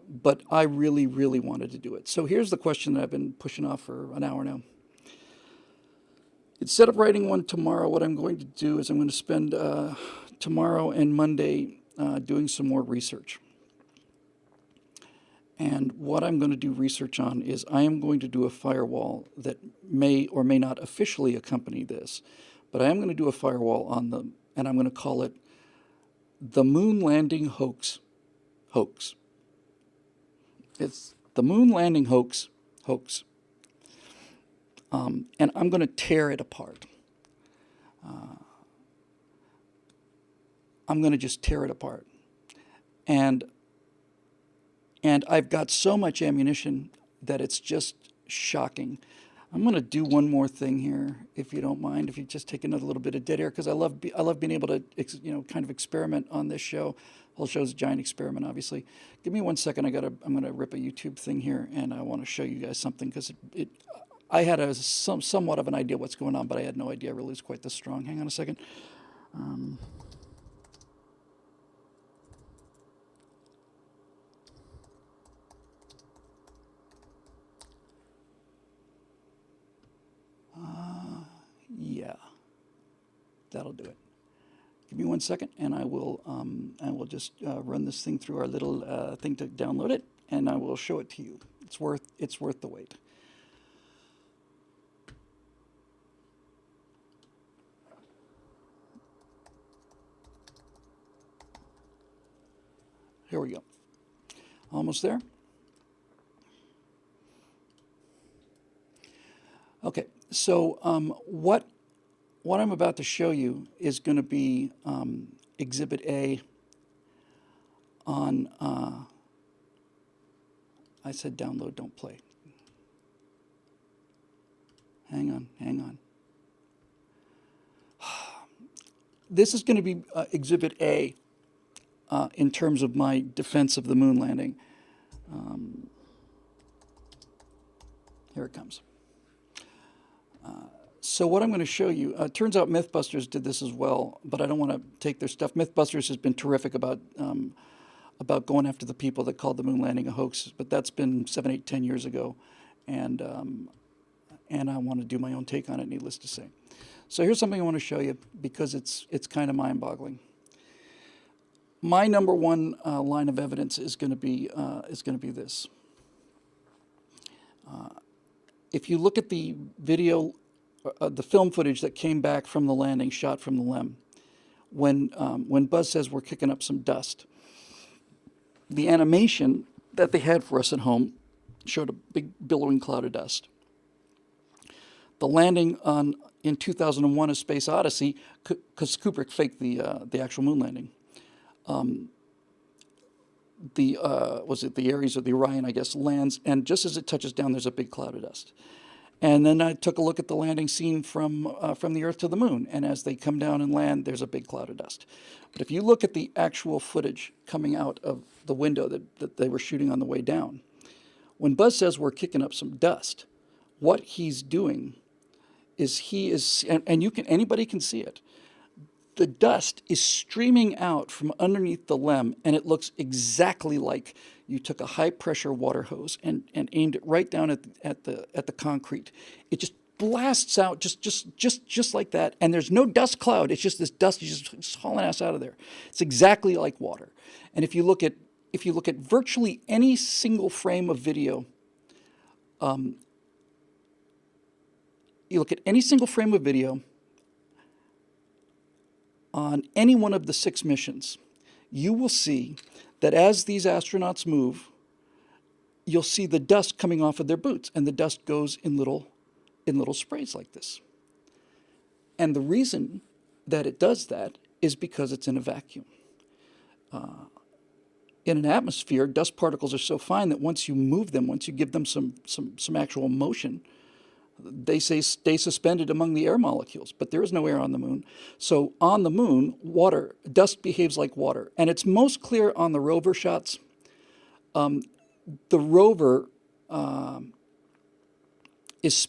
but I really, really wanted to do it. So here's the question that I've been pushing off for an hour now. Instead of writing one tomorrow, what I'm going to do is I'm going to spend tomorrow and Monday doing some more research. And what I'm going to do research on is I am going to do a firewall that may or may not officially accompany this, but I am going to do a firewall on them, and I'm going to call it the Moon Landing Hoax. It's the Moon Landing Hoax. And I'm going to tear it apart. I'm going to just tear it apart. And I've got so much ammunition that it's just shocking. I'm going to do one more thing here, if you don't mind, if you just take another little bit of dead air, because I love being able to, kind of experiment on this show. The whole show's a giant experiment, obviously. Give me 1 second. I'm going to rip a YouTube thing here, and I want to show you guys something, because I had somewhat of an idea what's going on, but I had no idea really it was quite this strong. Hang on a second. Yeah, that'll do it. Give me 1 second, and I will just run this thing through our little thing to download it, and I will show it to you. It's worth the wait. Here we go. Almost there. Okay, so what I'm about to show you is going to be Exhibit A on, I said download, don't play. Hang on. This is going to be Exhibit A in terms of my defense of the moon landing. Here it comes. So what I'm going to show you, turns out Mythbusters did this as well, but I don't want to take their stuff. Mythbusters has been terrific about going after the people that called the moon landing a hoax, but that's been 7, 8, 10 years ago, and I want to do my own take on it, needless to say. So here's something I want to show you, because it's kind of mind-boggling. My number one line of evidence is going to be this. If you look at the video, the film footage that came back from the landing, shot from the LEM, when Buzz says we're kicking up some dust, the animation that they had for us at home showed a big billowing cloud of dust. The landing in 2001: A Space Odyssey, because Kubrick faked the actual moon landing. Was it the Ares or the Orion, I guess, lands, and just as it touches down, there's a big cloud of dust. And then I took a look at the landing scene from the Earth to the moon, and as they come down and land, there's a big cloud of dust. But if you look at the actual footage coming out of the window that they were shooting on the way down, when Buzz says we're kicking up some dust, what he's doing is and anybody can see it. The dust is streaming out from underneath the LEM, and it looks exactly like you took a high-pressure water hose and aimed it right down at the concrete. It just blasts out just like that, and there's no dust cloud. It's just this dust is just hauling ass out of there. It's exactly like water. And if you look at virtually any single frame of video, on any one of the 6 missions, you will see that as these astronauts move, you'll see the dust coming off of their boots, and the dust goes in little sprays like this. And the reason that it does that is because it's in a vacuum. In an atmosphere, dust particles are so fine that once you move them, once you give them some actual motion, they stay suspended among the air molecules, but there is no air on the moon. So on the moon, dust behaves like water, and it's most clear on the rover shots. The rover is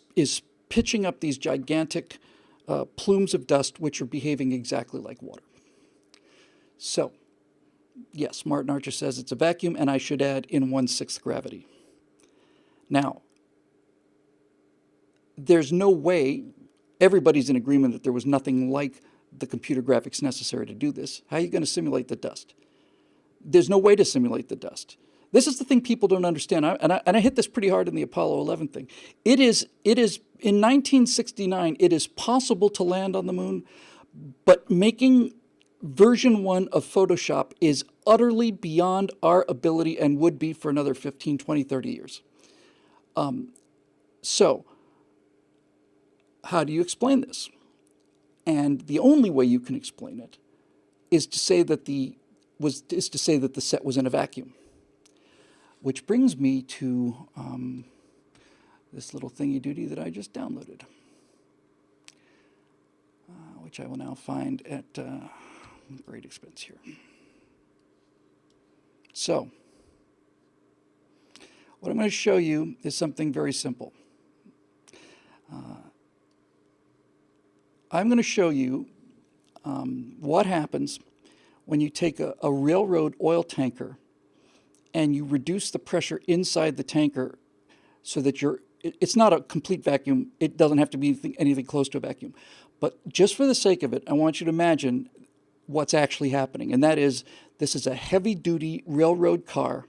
pitching up these gigantic plumes of dust, which are behaving exactly like water. So Yes, Martin Archer says it's a vacuum, and I should add in 1/6 gravity. Now, there's no way, everybody's in agreement that there was nothing like the computer graphics necessary to do this. How are you going to simulate the dust? There's no way to simulate the dust. This is the thing people don't understand, and I hit this pretty hard in the Apollo 11 thing. It is in 1969, it is possible to land on the moon, but making version 1 of Photoshop is utterly beyond our ability and would be for another 15, 20, 30 years. So, how do you explain this? And the only way you can explain it is to say that the set was in a vacuum. Which brings me to this little thingy-doody that I just downloaded, which I will now find at great expense here. So, what I'm going to show you is something very simple. I'm going to show you what happens when you take a railroad oil tanker and you reduce the pressure inside the tanker so that it's not a complete vacuum. It doesn't have to be anything close to a vacuum. But just for the sake of it, I want you to imagine what's actually happening. And that is, this is a heavy-duty railroad car,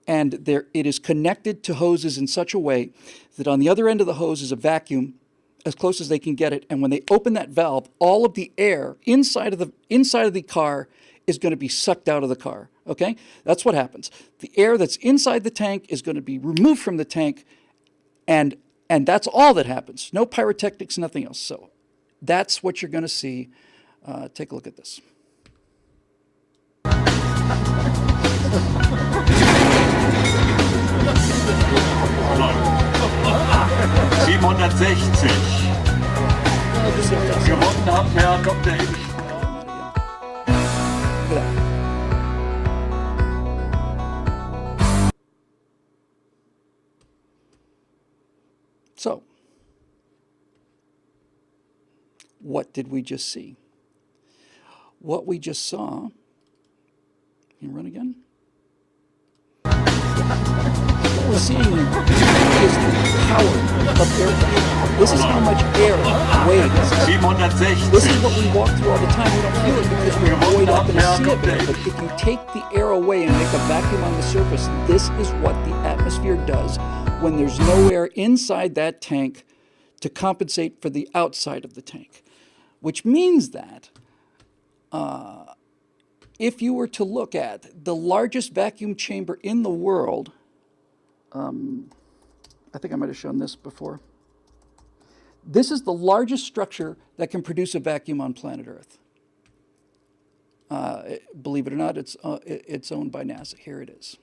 and it is connected to hoses in such a way that on the other end of the hose is a vacuum as close as they can get it. And when they open that valve, all of the air inside of the car is going to be sucked out of the car. Okay? That's what happens. The air that's inside the tank is going to be removed from the tank, and that's all that happens. No pyrotechnics, nothing else. So that's what you're going to see. Take a look at this. 760. Gewonnen hat Herr Dr. So, what did we just see? What we just saw, can you run again? What we're seeing is the power of air. This is how much air weighs. 760. This is what we walk through all the time. We don't feel it because we're buoyed up in a sea of air. But if you take the air away and make a vacuum on the surface, this is what the atmosphere does when there's no air inside that tank to compensate for the outside of the tank. Which means that if you were to look at the largest vacuum chamber in the world, I think I might have shown this before. This is the largest structure that can produce a vacuum on planet Earth. Believe it or not, it's owned by NASA. Here it is.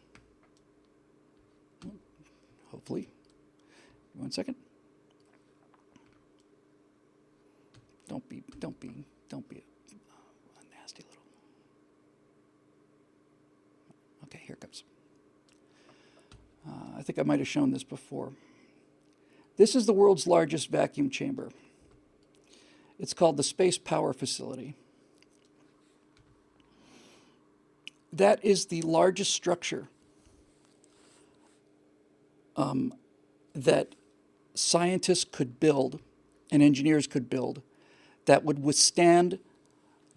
Hopefully. 1 second. Don't be a nasty little. Okay, here it comes. I think I might have shown this before. This is the world's largest vacuum chamber. It's called the Space Power Facility. That is the largest structure that scientists could build and engineers could build that would withstand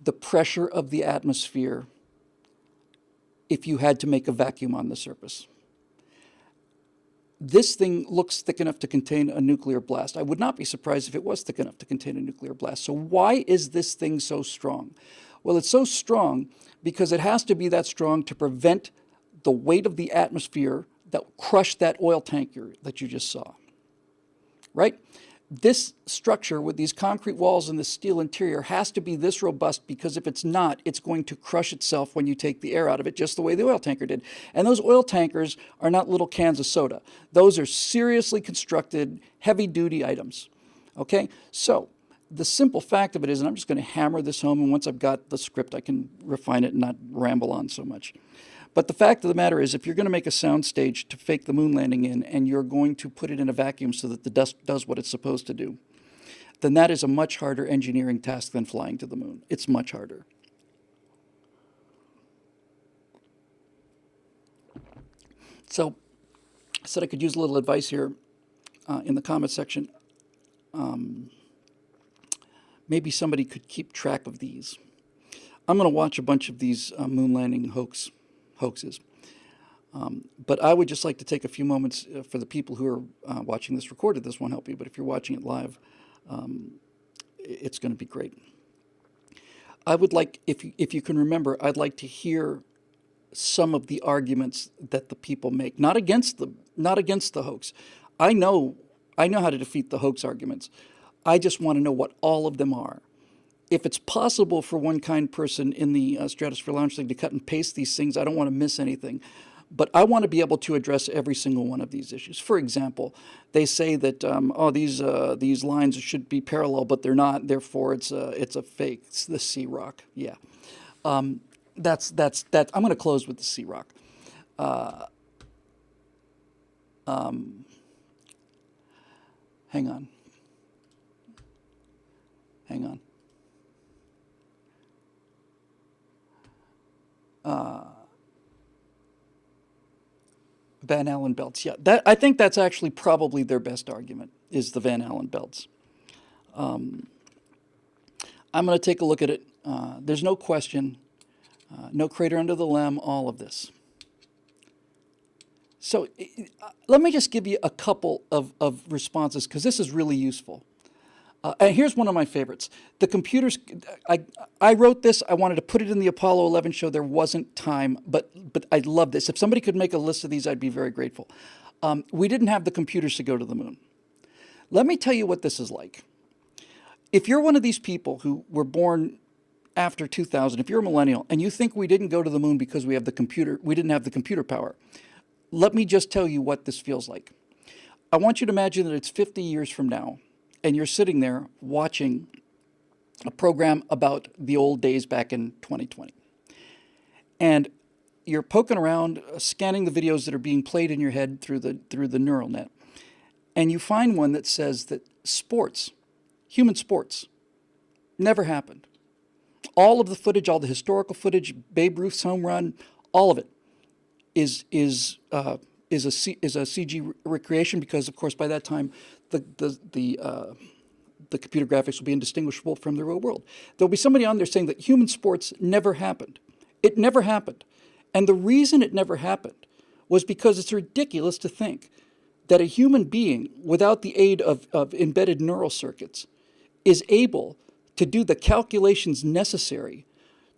the pressure of the atmosphere if you had to make a vacuum on the surface. This thing looks thick enough to contain a nuclear blast. I would not be surprised if it was thick enough to contain a nuclear blast. So why is this thing so strong? Well, it's so strong because it has to be that strong to prevent the weight of the atmosphere that crushed that oil tanker that you just saw. Right? This structure with these concrete walls and the steel interior has to be this robust because if it's not, it's going to crush itself when you take the air out of it, just the way the oil tanker did. And those oil tankers are not little cans of soda. Those are seriously constructed, heavy-duty items. Okay? So the simple fact of it is, and I'm just going to hammer this home, and once I've got the script, I can refine it and not ramble on so much. But the fact of the matter is, if you're going to make a sound stage to fake the moon landing in, and you're going to put it in a vacuum so that the dust does what it's supposed to do, then that is a much harder engineering task than flying to the moon. It's much harder. So I said I could use a little advice here in the comment section. Maybe somebody could keep track of these. I'm going to watch a bunch of these moon landing hoaxes. But I would just like to take a few moments for the people who are watching this recorded. This won't help you, but if you're watching it live, it's going to be great. I would like, if you can remember, I'd like to hear some of the arguments that the people make, not against the hoax. I know how to defeat the hoax arguments. I just want to know what all of them are. If it's possible for one kind person in the Stratosphere Lounge thing to cut and paste these things, I don't want to miss anything. But I want to be able to address every single one of these issues. For example, they say that these lines should be parallel, but they're not. Therefore, it's a fake. It's the sea rock. Yeah, that's that. I'm going to close with the sea rock. Hang on. Van Allen belts. Yeah, I think that's actually probably their best argument, is the Van Allen belts. I'm going to take a look at it. There's no question. No crater under the Lem, all of this. So let me just give you a couple of responses, because this is really useful. And here's one of my favorites. The computers, I wrote this. I wanted to put it in the Apollo 11 show. There wasn't time, but I love this. If somebody could make a list of these, I'd be very grateful. We didn't have the computers to go to the moon. Let me tell you what this is like. If you're one of these people who were born after 2000, if you're a millennial and you think we didn't go to the moon because we didn't have the computer power, let me just tell you what this feels like. I want you to imagine that it's 50 years from now, and you're sitting there watching a program about the old days back in 2020. And you're poking around, scanning the videos that are being played in your head through the neural net. And you find one that says that sports, human sports, never happened. All of the footage, all the historical footage, Babe Ruth's home run, all of it is a CG recreation, because of course by that time the computer graphics will be indistinguishable from the real world. There'll be somebody on there saying that human sports never happened. It never happened. And the reason it never happened was because it's ridiculous to think that a human being, without the aid of embedded neural circuits, is able to do the calculations necessary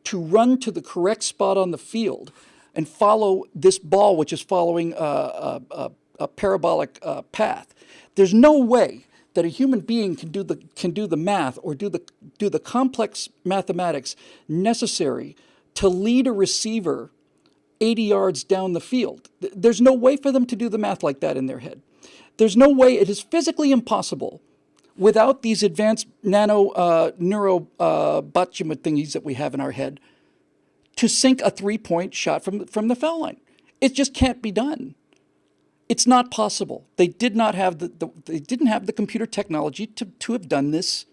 to run to the correct spot on the field and follow this ball, which is following a parabolic path. There's no way that a human being can do the math or do the complex mathematics necessary to lead a receiver 80 yards down the field. There's no way for them to do the math like that in their head. There's no way. It is physically impossible without these advanced nano neurobotchima thingies that we have in our head to sink a three-point shot from the foul line. It just can't be done. It's not possible. They did not have they didn't have the computer technology to have done this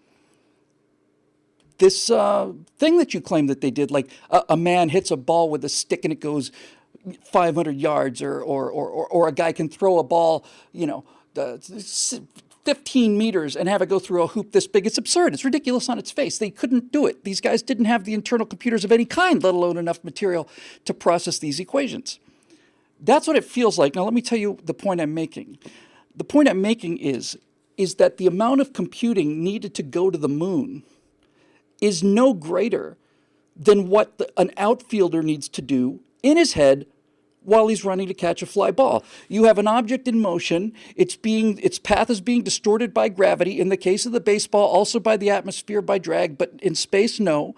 thing that you claim that they did. Like a man hits a ball with a stick and it goes 500 yards, or a guy can throw a ball, 15 meters and have it go through a hoop this big. It's absurd. It's ridiculous on its face. They couldn't do it. These guys didn't have the internal computers of any kind, let alone enough material to process these equations. That's what it feels like. Now, let me tell you the point I'm making. The point I'm making is that the amount of computing needed to go to the moon is no greater than what an outfielder needs to do in his head while he's running to catch a fly ball. You have an object in motion. Its path is being distorted by gravity. In the case of the baseball, also by the atmosphere, by drag, but in space, no.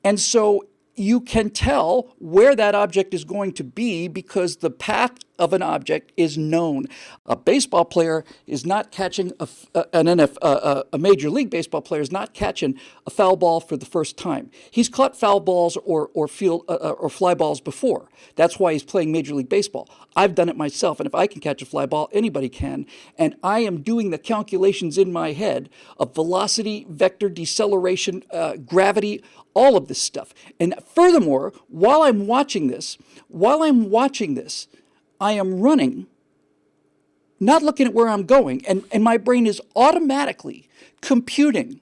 And so you can tell where that object is going to be because the path of an object is known. A baseball player is not catching a Major League Baseball player is not catching a foul ball for the first time. He's caught foul balls or fly balls before. That's why he's playing Major League Baseball. I've done it myself, and if I can catch a fly ball, anybody can. And I am doing the calculations in my head of velocity, vector, deceleration, gravity, all of this stuff. And furthermore, while I'm watching this, I am running, not looking at where I'm going, and my brain is automatically computing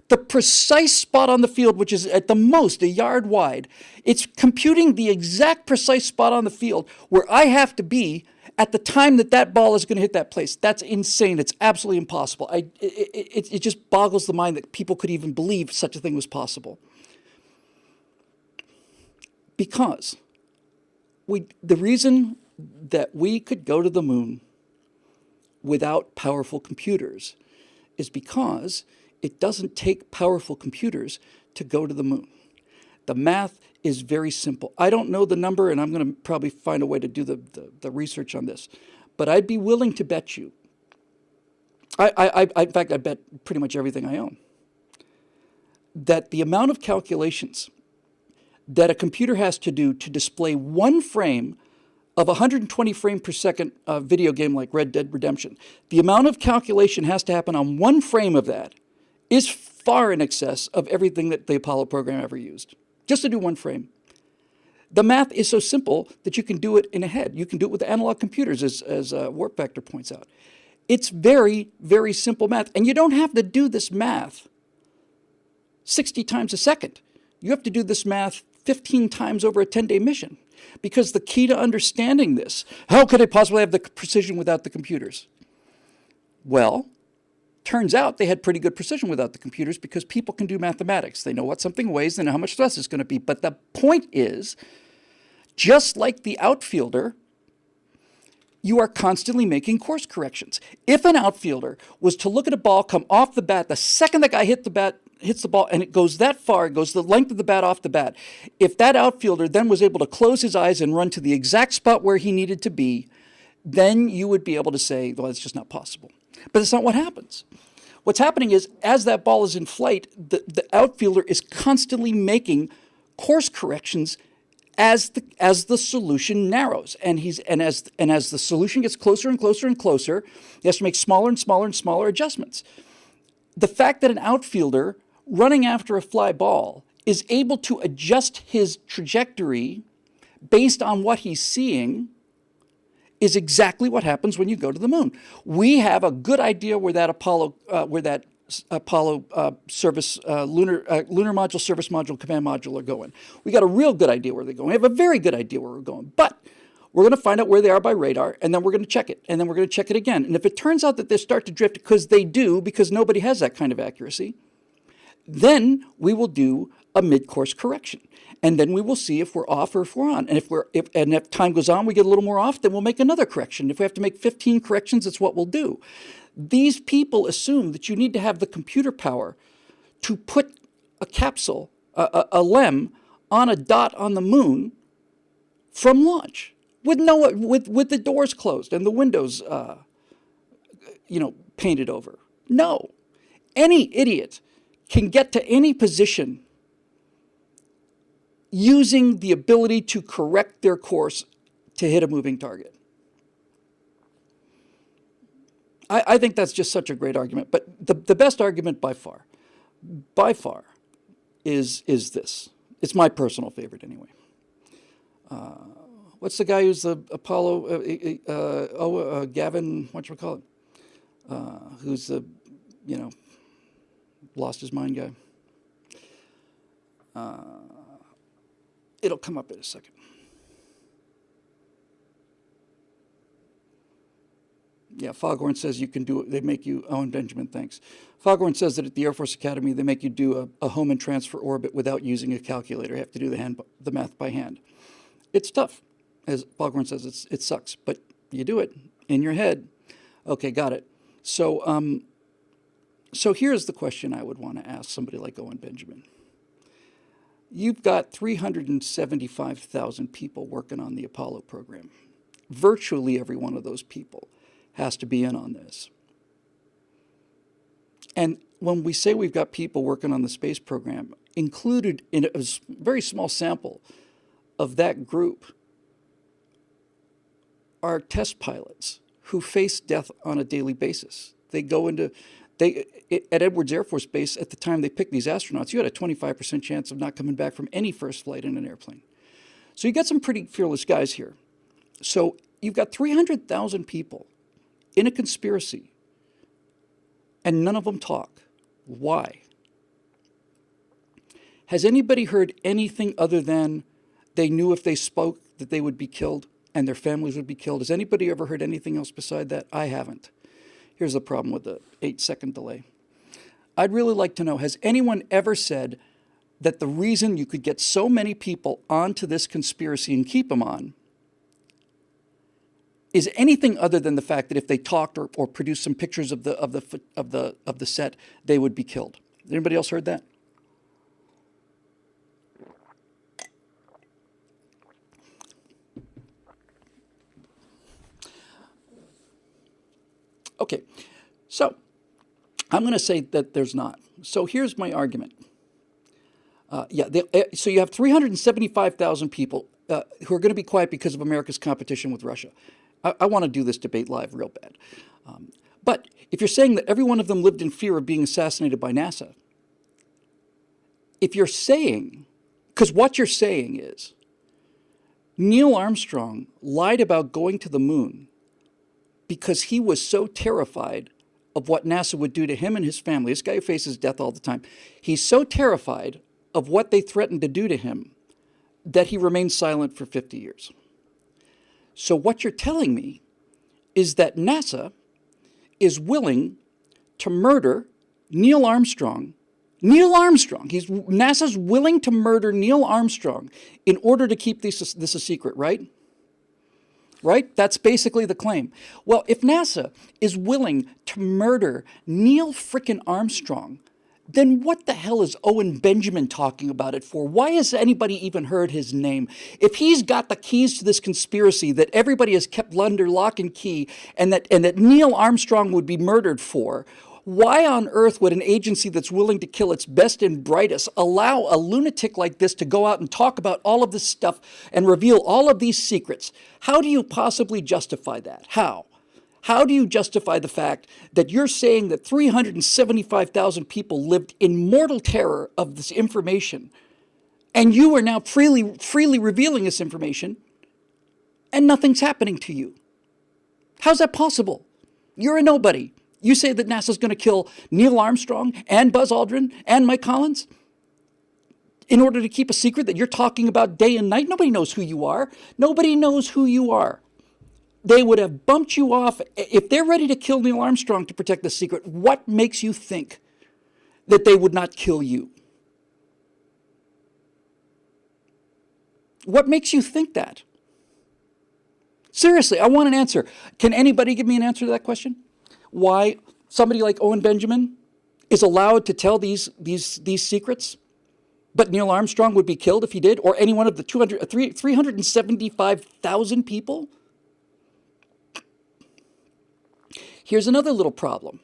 the precise spot on the field, which is at the most a yard wide. It's computing the exact precise spot on the field where I have to be at the time that that ball is going to hit that place. That's insane. It's absolutely impossible. It just boggles the mind that people could even believe such a thing was possible. Because the reason that we could go to the moon without powerful computers is because it doesn't take powerful computers to go to the moon. The math is very simple. I don't know the number, and I'm going to probably find a way to do the research on this. But I'd be willing to bet you, in fact, I bet pretty much everything I own, that the amount of calculations that a computer has to do to display one frame of a 120 frame per second video game like Red Dead Redemption, the amount of calculation has to happen on one frame of that is far in excess of everything that the Apollo program ever used, just to do one frame. The math is so simple that you can do it in a head. You can do it with analog computers, as Warp Factor points out. It's very, very simple math. And you don't have to do this math 60 times a second. You have to do this math 15 times over a 10-day mission. Because the key to understanding this, how could it possibly have the precision without the computers? Well, turns out they had pretty good precision without the computers because people can do mathematics. They know what something weighs, they know how much stress it's going to be. But the point is, just like the outfielder, you are constantly making course corrections. If an outfielder was to look at a ball come off the bat, the second the guy hits the ball and it goes that far, it goes the length of the bat off the bat, if that outfielder then was able to close his eyes and run to the exact spot where he needed to be, then you would be able to say, well, it's just not possible. But that's not what happens. What's happening is, as that ball is in flight, the outfielder is constantly making course corrections as the solution narrows, and as the solution gets closer and closer and closer, he has to make smaller and smaller and smaller adjustments. The fact that an outfielder running after a fly ball is able to adjust his trajectory based on what he's seeing is exactly what happens when you go to the moon. We have a good idea where that Apollo service, lunar module, service module, command module are going. We got a real good idea where they're going. We have a very good idea where we're going. But we're going to find out where they are by radar, and then we're going to check it, and then we're going to check it again. And if it turns out that they start to drift, because they do, because nobody has that kind of accuracy, then we will do a mid-course correction. And then we will see if we're off or if we're on. And if time goes on, we get a little more off, then we'll make another correction. If we have to make 15 corrections, that's what we'll do. These people assume that you need to have the computer power to put a capsule, a LEM, on a dot on the moon from launch with the doors closed and the windows, painted over. No, any idiot can get to any position using the ability to correct their course to hit a moving target. I think that's just such a great argument. But the best argument by far, is this. It's my personal favorite anyway. What's the guy who's the Apollo, Gavin, whatchamacallit? Who's the, lost his mind guy. It'll come up in a second. Yeah, Foghorn says you can do it. They make you, Owen Benjamin, thanks. Foghorn says that at the Air Force Academy, they make you do a Hohmann transfer orbit without using a calculator. You have to do the math by hand. It's tough. As Foghorn says, it sucks, but you do it in your head. Okay, got it. So here's the question I would want to ask somebody like Owen Benjamin. You've got 375,000 people working on the Apollo program. Virtually every one of those people has to be in on this. And when we say we've got people working on the space program, included in a very small sample of that group are test pilots who face death on a daily basis. At Edwards Air Force Base, at the time they picked these astronauts, you had a 25% chance of not coming back from any first flight in an airplane. So you got some pretty fearless guys here. So you've got 300,000 people in a conspiracy, and none of them talk. Why? Has anybody heard anything other than they knew if they spoke that they would be killed and their families would be killed? Has anybody ever heard anything else beside that? I haven't. Here's the problem with the 8-second delay. I'd really like to know, has anyone ever said that the reason you could get so many people onto this conspiracy and keep them on is anything other than the fact that if they talked or produced some pictures of the set, they would be killed? Anybody else heard that? Okay, so I'm going to say that there's not. So here's my argument. So you have 375,000 people who are going to be quiet because of America's competition with Russia. I want to do this debate live real bad. But if you're saying that every one of them lived in fear of being assassinated by NASA, if you're saying, because what you're saying is, Neil Armstrong lied about going to the moon because he was so terrified of what NASA would do to him and his family. This guy faces death all the time. He's so terrified of what they threatened to do to him that he remained silent for 50 years. So what you're telling me is that NASA is willing to murder Neil Armstrong. NASA's willing to murder Neil Armstrong in order to keep this a secret, right? Right? That's basically the claim. Well, if NASA is willing to murder Neil frickin' Armstrong, then what the hell is Owen Benjamin talking about it for? Why has anybody even heard his name? If he's got the keys to this conspiracy that everybody has kept under lock and key and that Neil Armstrong would be murdered for, why on earth would an agency that's willing to kill its best and brightest allow a lunatic like this to go out and talk about all of this stuff and reveal all of these secrets? How do you possibly justify that? How? How do you justify the fact that you're saying that 375,000 people lived in mortal terror of this information, and you are now freely revealing this information, and nothing's happening to you? How's that possible? You're a nobody. You say that NASA's going to kill Neil Armstrong and Buzz Aldrin and Mike Collins in order to keep a secret that you're talking about day and night? Nobody knows who you are. Nobody knows who you are. They would have bumped you off. If they're ready to kill Neil Armstrong to protect the secret, what makes you think that they would not kill you? What makes you think that? Seriously, I want an answer. Can anybody give me an answer to that question? Why somebody like Owen Benjamin is allowed to tell these secrets, but Neil Armstrong would be killed if he did, or any one of the 375,000 people? Here's another little problem.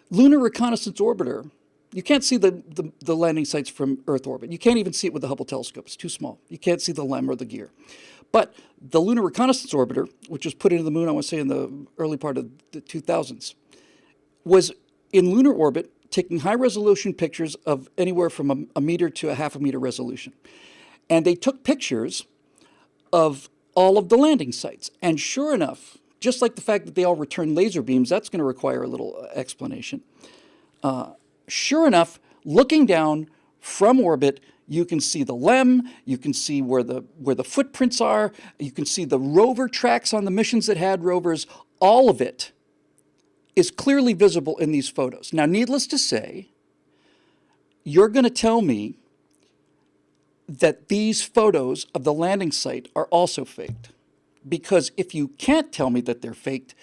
Lunar Reconnaissance Orbiter, you can't see the landing sites from Earth orbit. You can't even see it with the Hubble telescope. It's too small. You can't see the LEM or the gear. But the Lunar Reconnaissance Orbiter, which was put into the moon, I want to say in the early part of the 2000s, was in lunar orbit taking high-resolution pictures of anywhere from a meter to a half a meter resolution. And they took pictures of all of the landing sites. And sure enough, just like the fact that they all return laser beams, that's going to require a little explanation. Sure enough, looking down from orbit, you can see the LEM, you can see where the footprints are, you can see the rover tracks on the missions that had rovers. All of it is clearly visible in these photos. Now, needless to say, you're going to tell me that these photos of the landing site are also faked. Because if you can't tell me that they're faked,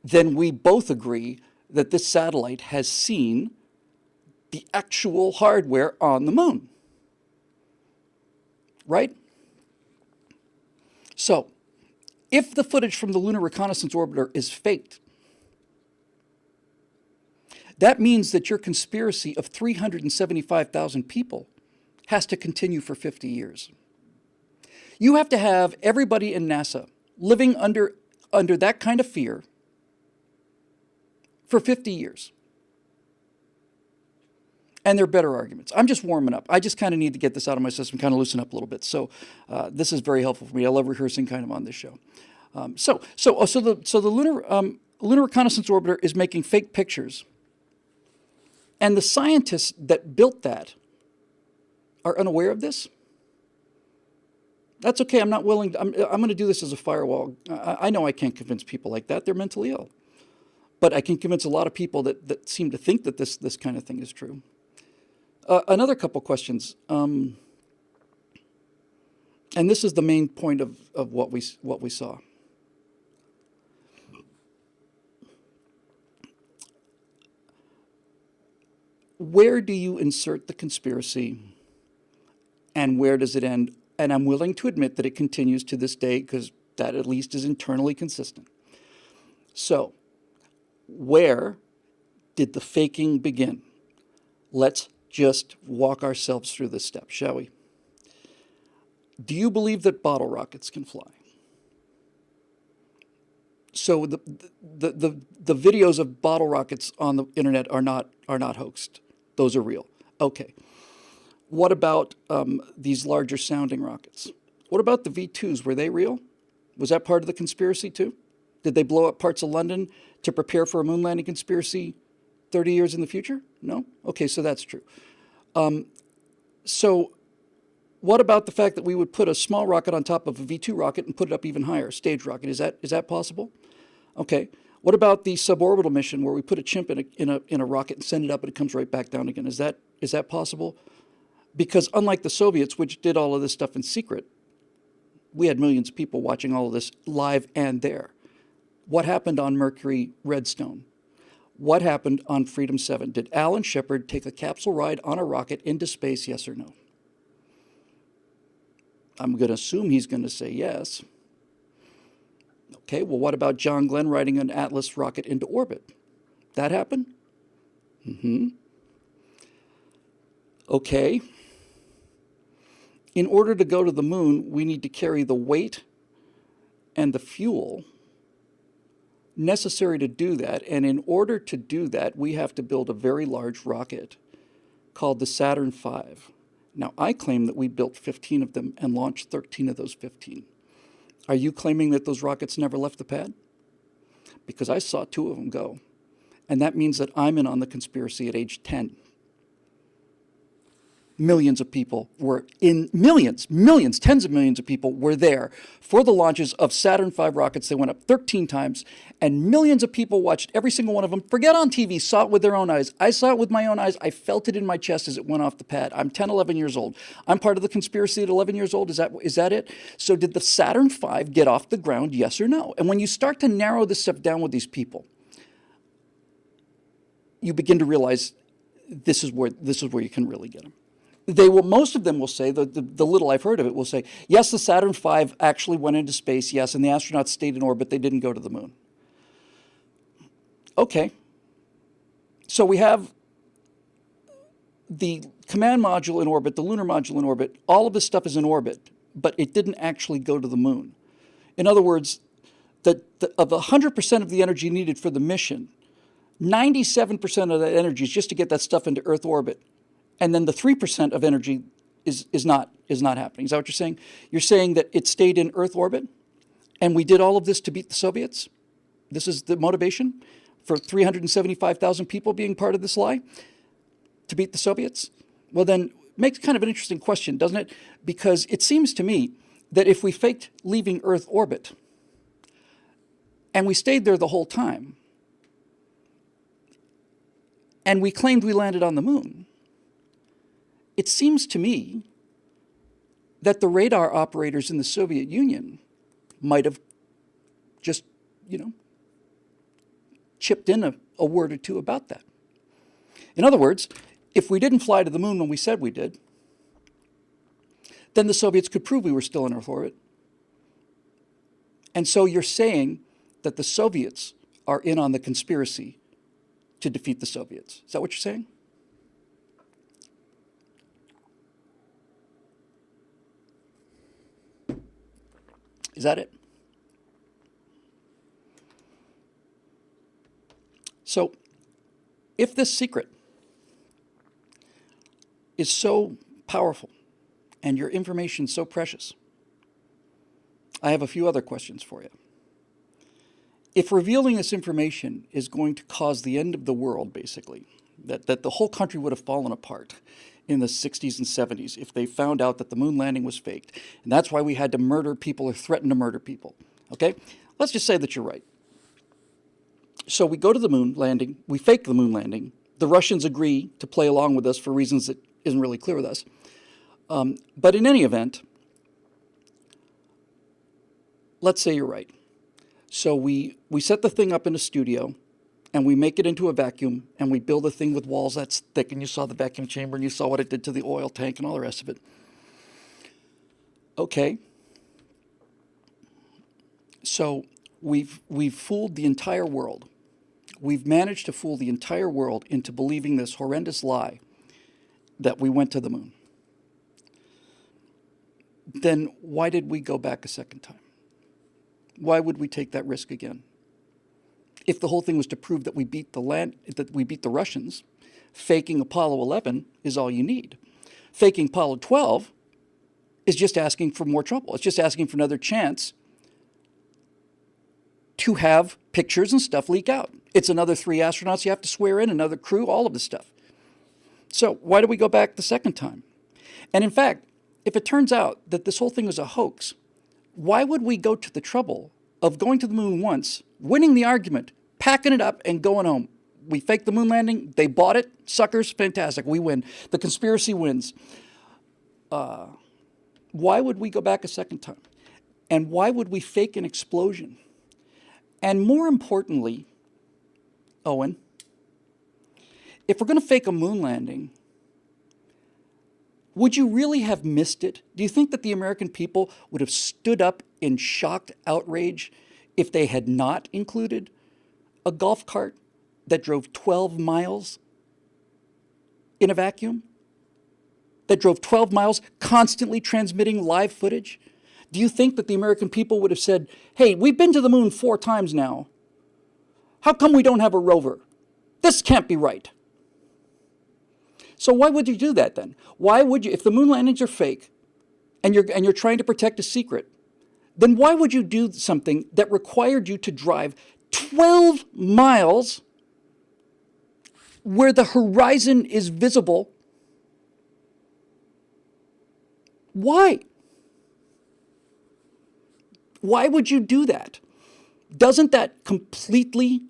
then we both agree that this satellite has seen the actual hardware on the moon. Right? So, if the footage from the Lunar Reconnaissance Orbiter is faked, that means that your conspiracy of 375,000 people has to continue for 50 years. You have to have everybody in NASA living under that kind of fear for 50 years. And there are better arguments. I'm just warming up. I just kind of need to get this out of my system, kind of loosen up a little bit. So this is very helpful for me. I love rehearsing kind of on this show. So the lunar reconnaissance orbiter is making fake pictures, and the scientists that built that are unaware of this. That's okay. I'm not willing. I'm going to do this as a firewall. I know I can't convince people like that. They're mentally ill, but I can convince a lot of people that seem to think that this kind of thing is true. Another couple questions, and this is the main point of what we saw. Where do you insert the conspiracy, and where does it end? And I'm willing to admit that it continues to this day, because that at least is internally consistent. So, where did the faking begin? Let's just walk ourselves through this step, shall we? Do you believe that bottle rockets can fly? So the videos of bottle rockets on the internet are not hoaxed. Those are real. Okay. What about these larger sounding rockets? What about the V2s? Were they real? Was that part of the conspiracy too? Did they blow up parts of London to prepare for a moon landing conspiracy 30 years in the future? No? Okay, so that's true. So what about the fact that we would put a small rocket on top of a V2 rocket and put it up even higher, stage rocket? Is that possible? Okay. What about the suborbital mission where we put a chimp in a rocket and send it up and it comes right back down again? Is that possible? Because unlike the Soviets, which did all of this stuff in secret, we had millions of people watching all of this live and there. What happened on Mercury Redstone? What happened on Freedom 7? Did Alan Shepard take a capsule ride on a rocket into space, yes or no? I'm going to assume he's going to say yes. Okay, well, what about John Glenn riding an Atlas rocket into orbit? That happened? Mm-hmm. Okay. In order to go to the moon, we need to carry the weight and the fuel necessary to do that. And in order to do that, we have to build a very large rocket called the Saturn V. Now, I claim that we built 15 of them and launched 13 of those 15. Are you claiming that those rockets never left the pad? Because I saw 2 of them go. And that means that I'm in on the conspiracy at age 10. Millions of people were in, millions, tens of millions of people were there for the launches of Saturn V rockets. They went up 13 times, and millions of people watched every single one of them. Forget on TV, saw it with their own eyes. I saw it with my own eyes. I felt it in my chest as it went off the pad. I'm 10, 11 years old. I'm part of the conspiracy at 11 years old. Is that it? So did the Saturn V get off the ground, yes or no? And when you start to narrow this stuff down with these people, you begin to realize this is where you can really get them. Most of them will say, the little I've heard of it will say, yes, the Saturn V actually went into space, yes, and the astronauts stayed in orbit, they didn't go to the moon. Okay. So we have the command module in orbit, the lunar module in orbit, all of this stuff is in orbit, but it didn't actually go to the moon. In other words, of 100% of the energy needed for the mission, 97% of that energy is just to get that stuff into Earth orbit. And then the 3% of energy is not happening. Is that what you're saying? You're saying that it stayed in Earth orbit, and we did all of this to beat the Soviets? This is the motivation for 375,000 people being part of this lie? To beat the Soviets? Well, then, makes kind of an interesting question, doesn't it? Because it seems to me that if we faked leaving Earth orbit, and we stayed there the whole time, and we claimed we landed on the moon, it seems to me that the radar operators in the Soviet Union might have just, chipped in a word or two about that. In other words, if we didn't fly to the moon when we said we did, then the Soviets could prove we were still in Earth orbit. And so you're saying that the Soviets are in on the conspiracy to defeat the Soviets. Is that what you're saying? Is that it? So, if this secret is so powerful and your information so precious, I have a few other questions for you. if revealing this information is going to cause the end of the world, basically, that the whole country would have fallen apart in the 60s and 70s if they found out that the moon landing was faked, and that's why we had to murder people or threaten to murder people, okay? Let's just say that you're right. So we go to the moon landing, we fake the moon landing, the Russians agree to play along with us for reasons that isn't really clear with us. But in any event, let's say you're right. So we set the thing up in a studio, and we make it into a vacuum, and we build a thing with walls that's thick, and you saw the vacuum chamber, and you saw what it did to the oil tank and all the rest of it. Okay. So we've fooled the entire world. We've managed to fool the entire world into believing this horrendous lie that we went to the moon. Then why did we go back a second time? Why would we take that risk again? If the whole thing was to prove that we beat the Russians, faking Apollo 11 is all you need. Faking Apollo 12 is just asking for more trouble. It's just asking for another chance to have pictures and stuff leak out. It's another 3 astronauts you have to swear in, another crew, all of this stuff. So why do we go back the second time? And in fact, if it turns out that this whole thing was a hoax, why would we go to the trouble of going to the moon once, winning the argument, packing it up, and going home? We faked the moon landing. They bought it. Suckers, fantastic. We win. The conspiracy wins. Why would we go back a second time? And why would we fake an explosion? And more importantly, Owen, if we're going to fake a moon landing, would you really have missed it? Do you think that the American people would have stood up in shocked outrage if they had not included a golf cart that drove 12 miles in a vacuum? That drove 12 miles, constantly transmitting live footage? Do you think that the American people would have said, hey, we've been to the moon 4 times now. How come we don't have a rover? This can't be right. So why would you do that then? Why would you, if the moon landings are fake and you're trying to protect a secret, then why would you do something that required you to drive 12 miles where the horizon is visible? Why? Why would you do that? Doesn't that completely,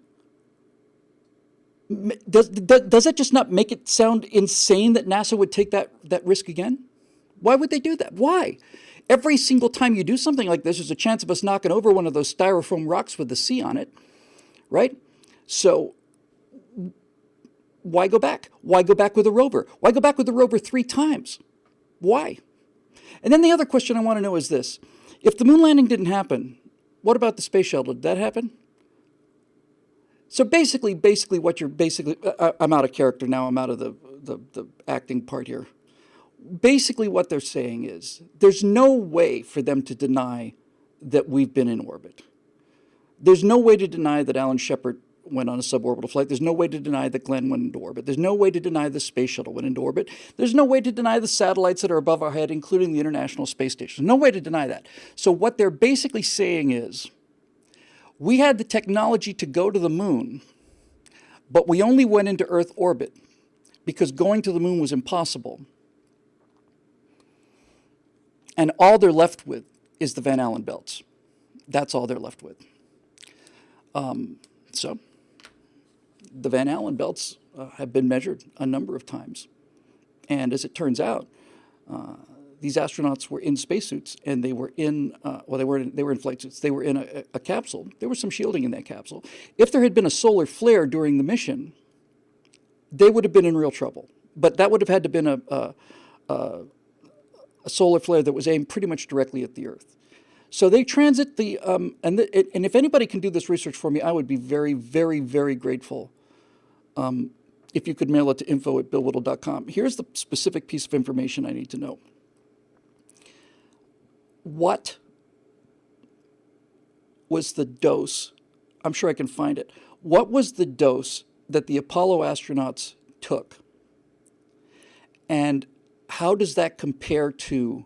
does that just not make it sound insane that NASA would take that risk again? Why would they do that? Why? Every single time you do something like this, there's a chance of us knocking over one of those styrofoam rocks with the C on it, right? So why go back? Why go back with a rover? Why go back with the rover 3 times? Why? And then the other question I want to know is this. If the moon landing didn't happen, what about the space shuttle? Did that happen? So basically what you're I'm out of character now. I'm out of the acting part here. Basically what they're saying is there's no way for them to deny that we've been in orbit. There's no way to deny that Alan Shepard went on a suborbital flight. There's no way to deny that Glenn went into orbit. There's no way to deny the space shuttle went into orbit. There's no way to deny the satellites that are above our head, including the International Space Station. No way to deny that. So what they're basically saying is, we had the technology to go to the moon, but we only went into Earth orbit because going to the moon was impossible. And all they're left with is the Van Allen belts. That's all they're left with. So the Van Allen belts have been measured a number of times. And as it turns out, these astronauts were in spacesuits, and they were in, they were in flight suits. They were in a capsule. There was some shielding in that capsule. If there had been a solar flare during the mission, they would have been in real trouble. But that would have had to have been a solar flare that was aimed pretty much directly at the Earth. So they transit the, and if anybody can do this research for me, I would be very, very, very grateful if you could mail it to info@billwhittle.com. Here's the specific piece of information I need to know. What was the dose? I'm sure I can find it. What was the dose that the Apollo astronauts took? And how does that compare to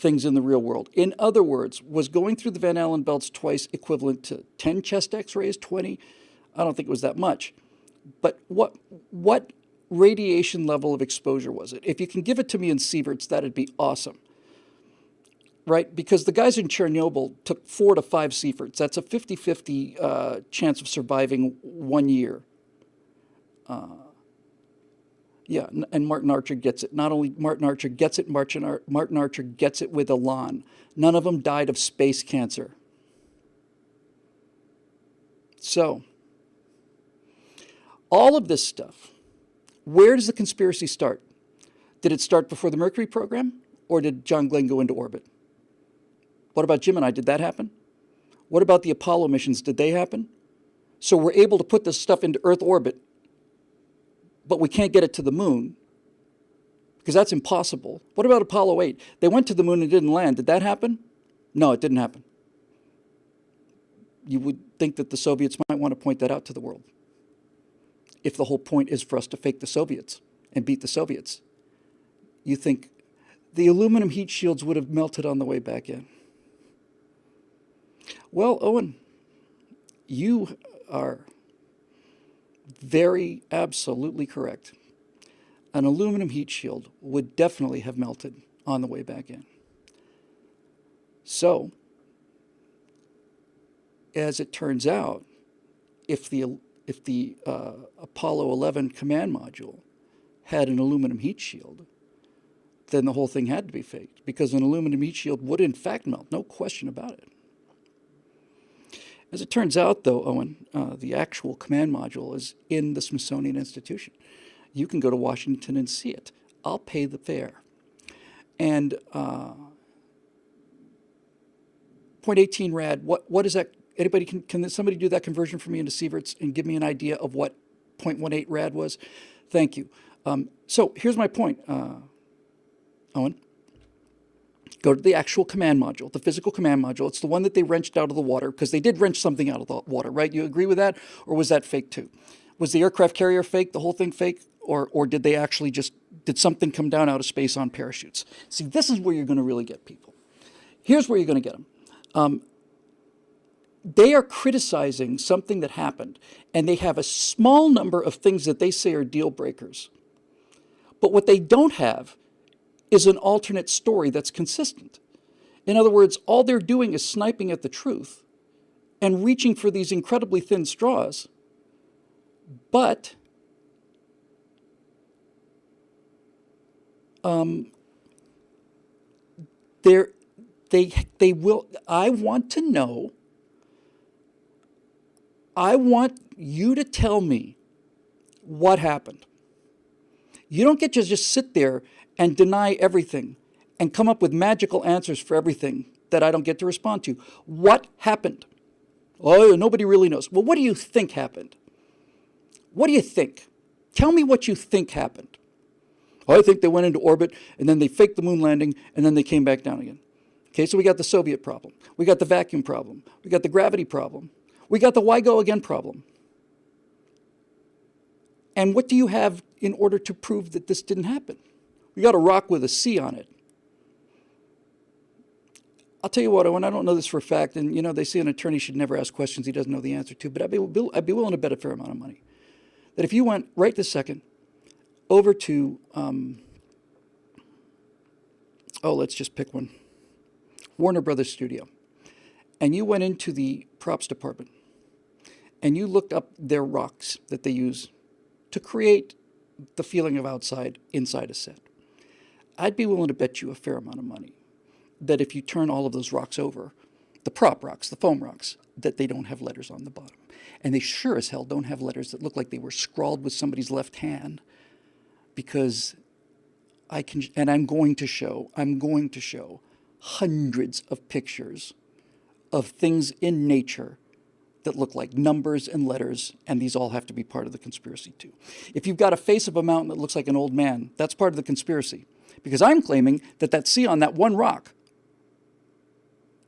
things in the real world. In other words, was going through the Van Allen belts twice equivalent to 10 chest x-rays, 20? I don't think it was that much. But what radiation level of exposure was it? If you can give it to me in sieverts, that'd be awesome. Right? Because the guys in Chernobyl took 4 to 5 sieverts. That's a 50-50 chance of surviving 1 year. Yeah, and Martin Archer gets it. Not only Martin Archer gets it, Martin Archer gets it with Elan. None of them died of space cancer. So, all of this stuff, where does the conspiracy start? Did it start before the Mercury program, or did John Glenn go into orbit? What about Gemini? Did that happen? What about the Apollo missions? Did they happen? So we're able to put this stuff into Earth orbit, but we can't get it to the moon because that's impossible. What about Apollo 8? They went to the moon and didn't land. Did that happen? No, it didn't happen. You would think that the Soviets might want to point that out to the world, if the whole point is for us to fake the Soviets and beat the Soviets. You think the aluminum heat shields would have melted on the way back in. Well, Owen, you are very absolutely correct. An aluminum heat shield would definitely have melted on the way back in. So, as it turns out, if the Apollo 11 command module had an aluminum heat shield, then the whole thing had to be faked, because an aluminum heat shield would in fact melt, no question about it. As it turns out, though, Owen, the actual command module is in the Smithsonian Institution. You can go to Washington and see it. I'll pay the fare. And .18 rad, what is that? Anybody can somebody do that conversion for me into sieverts and give me an idea of what .18 rad was? Thank you. So here's my point, Owen. Go to the actual command module, the physical command module. It's the one that they wrenched out of the water, because they did wrench something out of the water, right? You agree with that? Or was that fake too? Was the aircraft carrier fake, the whole thing fake? Or did they actually did something come down out of space on parachutes? See, this is where you're going to really get people. Here's where you're going to get them. They are criticizing something that happened, and they have a small number of things that they say are deal breakers. But what they don't have is an alternate story that's consistent. In other words, all they're doing is sniping at the truth and reaching for these incredibly thin straws. But they will. I want to know. I want you to tell me what happened. You don't get to just sit there and deny everything and come up with magical answers for everything that I don't get to respond to. What happened? Oh, nobody really knows. Well, what do you think happened? What do you think? Tell me what you think happened. Oh, I think they went into orbit, and then they faked the moon landing, and then they came back down again. Okay, so we got the Soviet problem. We got the vacuum problem. We got the gravity problem. We got the why go again problem. And what do you have in order to prove that this didn't happen? We got a rock with a C on it. I'll tell you what, Owen, I don't know this for a fact, and you know, they say an attorney should never ask questions he doesn't know the answer to, but I'd be willing to bet a fair amount of money that if you went right this second over to, let's just pick one, Warner Brothers Studio, and you went into the props department and you looked up their rocks that they use to create the feeling of inside a set, I'd be willing to bet you a fair amount of money that if you turn all of those rocks over, the prop rocks, the foam rocks, that they don't have letters on the bottom. And they sure as hell don't have letters that look like they were scrawled with somebody's left hand, because I'm going to show hundreds of pictures of things in nature that look like numbers and letters, and these all have to be part of the conspiracy too. If you've got a face of a mountain that looks like an old man, that's part of the conspiracy, because I'm claiming that C on that one rock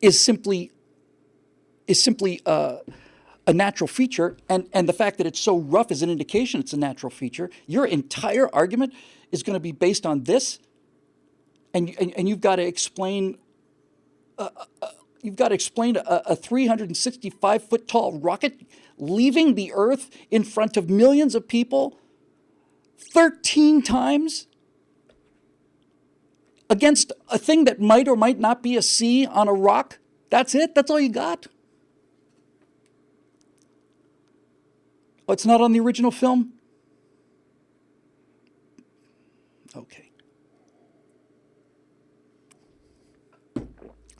is simply a natural feature, and the fact that it's so rough is an indication it's a natural feature. Your entire argument is going to be based on this. and you've got to explain a 365-foot tall rocket leaving the Earth in front of millions of people 13 times against a thing that might or might not be a sea on a rock. That's it? That's all you got? Oh, it's not on the original film? Okay.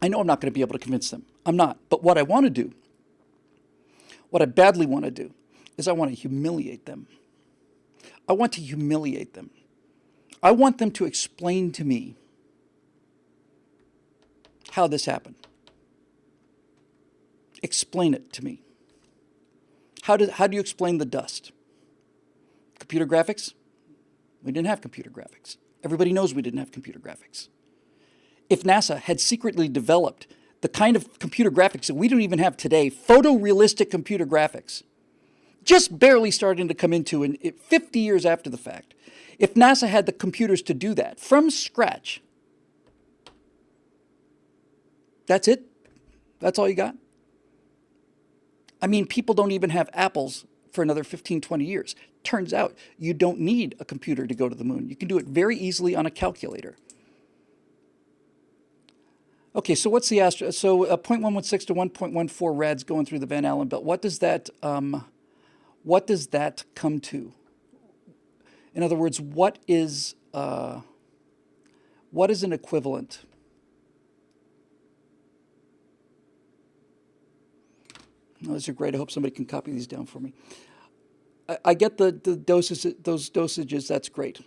I know I'm not going to be able to convince them. I'm not. But what I want to do, what I badly want to do, is I want to humiliate them. I want to humiliate them. I want them to explain to me how this happened. Explain it to me. How do you explain the dust? Computer graphics? We didn't have computer graphics. Everybody knows we didn't have computer graphics. If NASA had secretly developed the kind of computer graphics that we don't even have today, photorealistic computer graphics, just barely starting to come into 50 years after the fact, if NASA had the computers to do that from scratch, that's it? That's all you got? I mean, people don't even have apples for another 15, 20 years. Turns out you don't need a computer to go to the moon. You can do it very easily on a calculator. Okay, so what's the 0.116 to 1.14 rads going through the Van Allen belt? What does that come to? In other words, what is an equivalent? Oh, these are great. I hope somebody can copy these down for me. I get the doses, those dosages. That's great.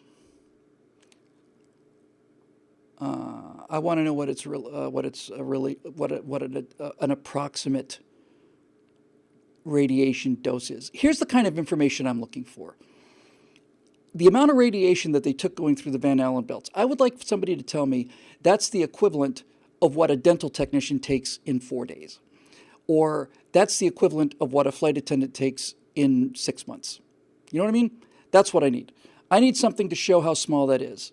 I want to know what an approximate radiation dose is. Here's the kind of information I'm looking for. The amount of radiation that they took going through the Van Allen belts. I would like somebody to tell me that's the equivalent of what a dental technician takes in 4 days. Or that's the equivalent of what a flight attendant takes in 6 months. You know what I mean? That's what I need. I need something to show how small that is.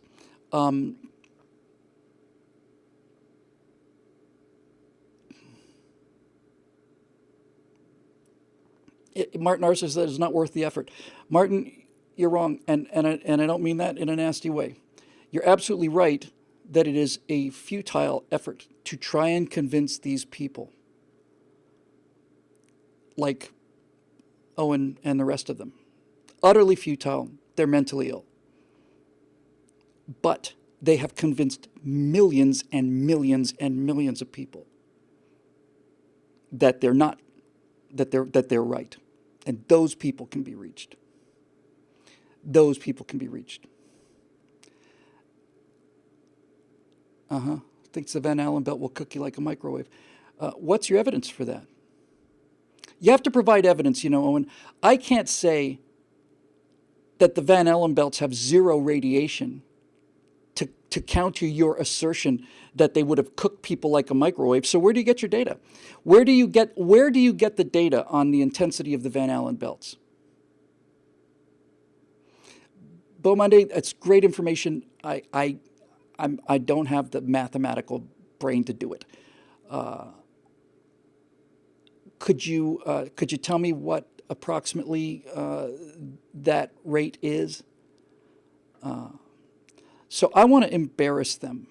Martin R. says that it's not worth the effort. Martin, you're wrong, and I don't mean that in a nasty way. You're absolutely right that it is a futile effort to try and convince these people, like Owen and the rest of them. Utterly futile. They're mentally ill. But they have convinced millions and millions and millions of people that they're not, that they're right. And those people can be reached. Those people can be reached. Thinks the Van Allen belt will cook you like a microwave. What's your evidence for that? You have to provide evidence, Owen. I can't say that the Van Allen belts have zero radiation to counter your assertion that they would have cooked people like a microwave. So where do you get your data? Where do you get the data on the intensity of the Van Allen belts? Bo Monday, that's great information. I don't have the mathematical brain to do it. Could you tell me what approximately that rate is? So I want to embarrass them.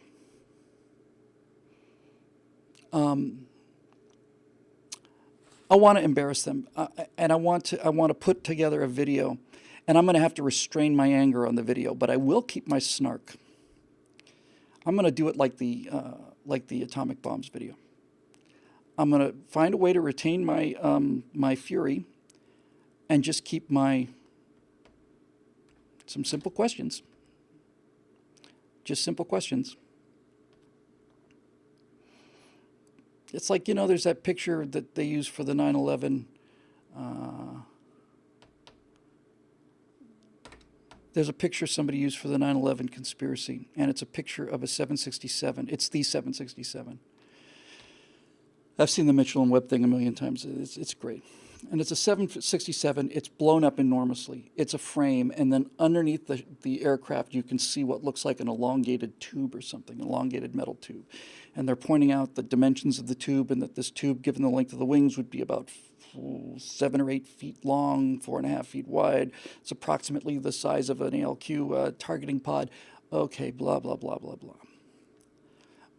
I want to embarrass them, and I want to put together a video, and I'm going to have to restrain my anger on the video, but I will keep my snark. I'm going to do it like the atomic bombs video. I'm going to find a way to retain my my fury, and just keep some simple questions. Just simple questions. It's like, there's that picture that they use for the 9/11. There's a picture somebody used for the 9/11 conspiracy, and it's a picture of a 767. It's the 767. I've seen the Mitchell and Webb thing a million times. It's great. and it's a 767. It's blown up enormously. It's a frame, and then underneath the aircraft, you can see what looks like an elongated tube or something, elongated metal tube. And they're pointing out the dimensions of the tube, and that this tube, given the length of the wings, would be about 7 or 8 feet long, 4.5 feet wide. It's approximately the size of an ALQ targeting pod. Okay, blah, blah, blah, blah, blah.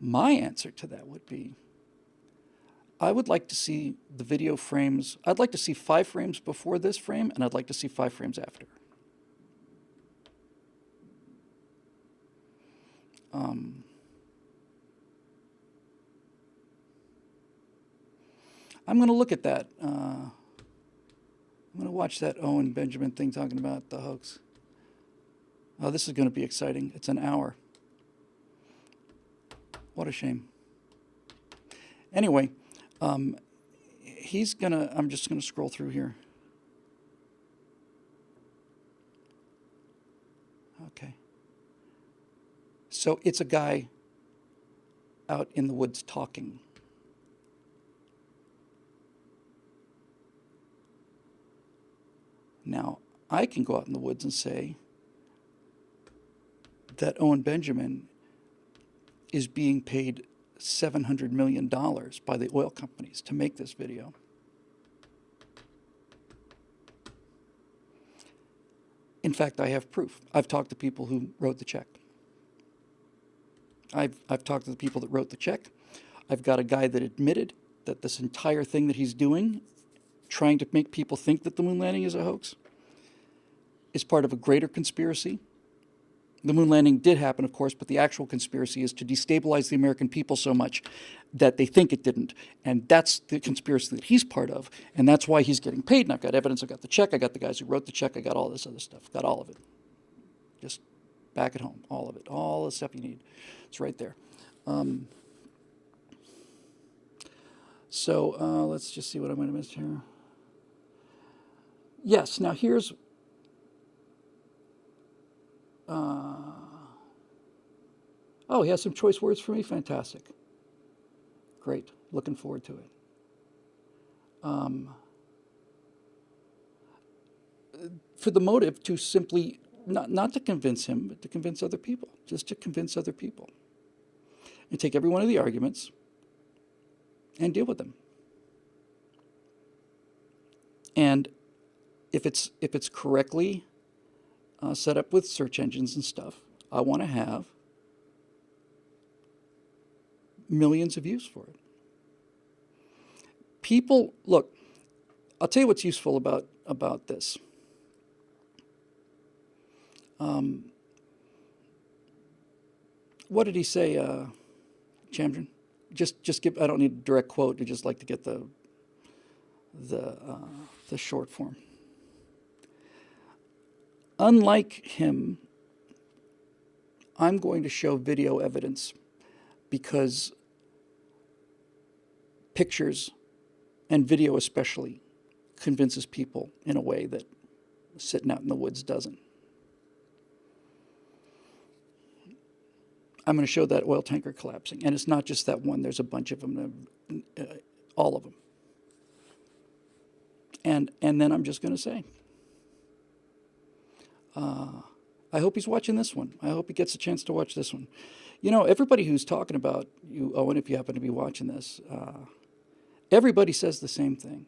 My answer to that would be, I would like to see the video frames. I'd like to see 5 frames before this frame, and I'd like to see 5 frames after. I'm going to look at that. I'm going to watch that Owen Benjamin thing talking about the hoax. Oh, this is going to be exciting. It's an hour. What a shame. Anyway, I'm just going to scroll through here. Okay. So it's a guy out in the woods talking. Now, I can go out in the woods and say that Owen Benjamin is being paid $700 million by the oil companies to make this video. In fact, I have proof. I've talked to people who wrote the check. I've talked to the people that wrote the check. I've got a guy that admitted that this entire thing that he's doing, trying to make people think that the moon landing is a hoax, is part of a greater conspiracy. The moon landing did happen, of course, but the actual conspiracy is to destabilize the American people so much that they think it didn't. And that's the conspiracy that he's part of. And that's why he's getting paid. And I've got evidence. I've got the check. I got the guys who wrote the check. I got all this other stuff. Got all of it. Just back at home. All of it. All the stuff you need. It's right there. Let's just see what I might have missed here. Yes, now here's... he has some choice words for me? Fantastic. Great. Looking forward to it. For the motive to simply, not to convince him, but to convince other people. Just to convince other people. And take every one of the arguments and deal with them. And if it's correctly set up with search engines and stuff, I want to have millions of views for it. People, look, I'll tell you what's useful about this. What did he say, Chandran? Just give. I don't need a direct quote. I just like to get the short form. Unlike him, I'm going to show video evidence because pictures, and video especially, convinces people in a way that sitting out in the woods doesn't. I'm going to show that oil tanker collapsing. And it's not just that one. There's a bunch of them, all of them. And then I'm just going to say, I hope he's watching this one. I hope he gets a chance to watch this one. You know, everybody who's talking about you, Owen, if you happen to be watching this, everybody says the same thing.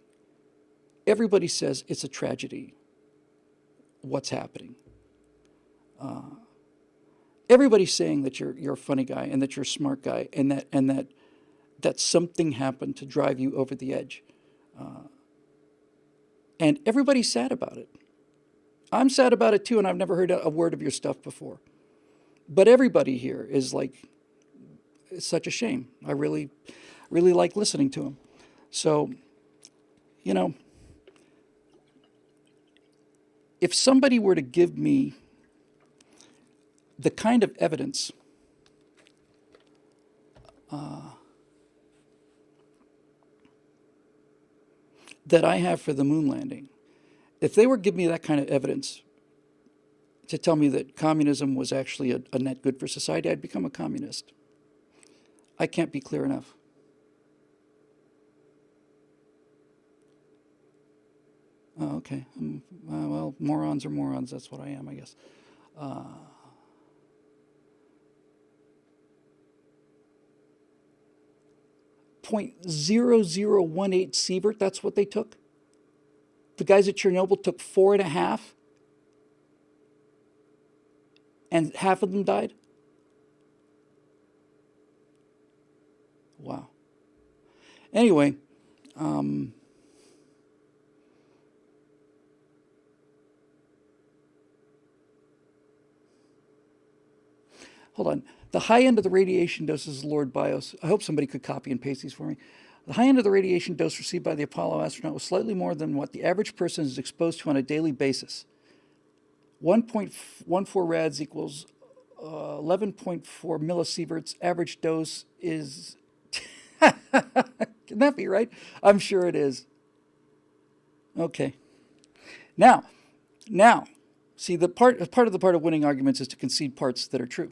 Everybody says it's a tragedy, what's happening. Everybody's saying that you're a funny guy and that you're a smart guy and that something happened to drive you over the edge. And everybody's sad about it. I'm sad about it too, and I've never heard a word of your stuff before. But everybody here is like, it's such a shame. I really, really like listening to him. So, you know, if somebody were to give me the kind of evidence that I have for the moon landing, if they were to give me that kind of evidence to tell me that communism was actually a net good for society, I'd become a communist. I can't be clear enough. Oh, okay. Well, morons are morons. That's what I am, I guess. 0.0018 sievert, that's what they took. The guys at Chernobyl took 4.5, and half of them died. Wow. Anyway, hold on. The high end of the radiation doses, Lord Bios. I hope somebody could copy and paste these for me. The high end of the radiation dose received by the Apollo astronaut was slightly more than what the average person is exposed to on a daily basis. 1.14 rads equals 11.4 millisieverts. Average dose is. Can that be right? I'm sure it is. Okay. Now, see, part of winning arguments is to concede parts that are true.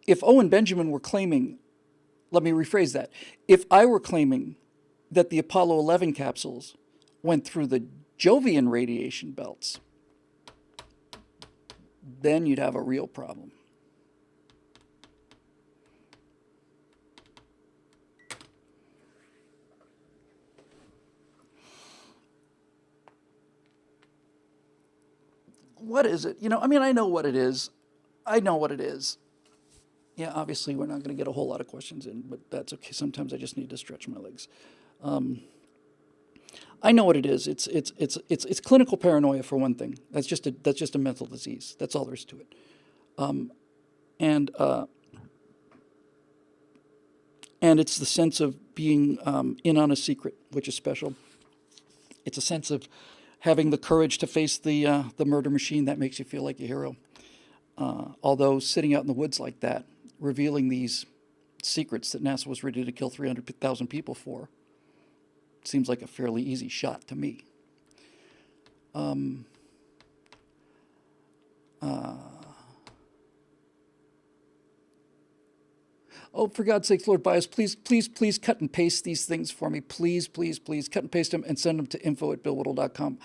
If Owen Benjamin were claiming, let me rephrase that. If I were claiming that the Apollo 11 capsules went through the Jovian radiation belts, then you'd have a real problem. What is it? I know what it is. Yeah, obviously we're not going to get a whole lot of questions in, but that's okay. Sometimes I just need to stretch my legs. I know what it is. It's clinical paranoia for one thing. That's just a mental disease. That's all there is to it. And it's the sense of being in on a secret, which is special. It's a sense of having the courage to face the murder machine that makes you feel like a hero. Although sitting out in the woods like that, revealing these secrets that NASA was ready to kill 300,000 people for, seems like a fairly easy shot to me. Oh, for God's sake, Lord Bias, please cut and paste these things for me. Please cut and paste them and send them to info@billwhittle.com.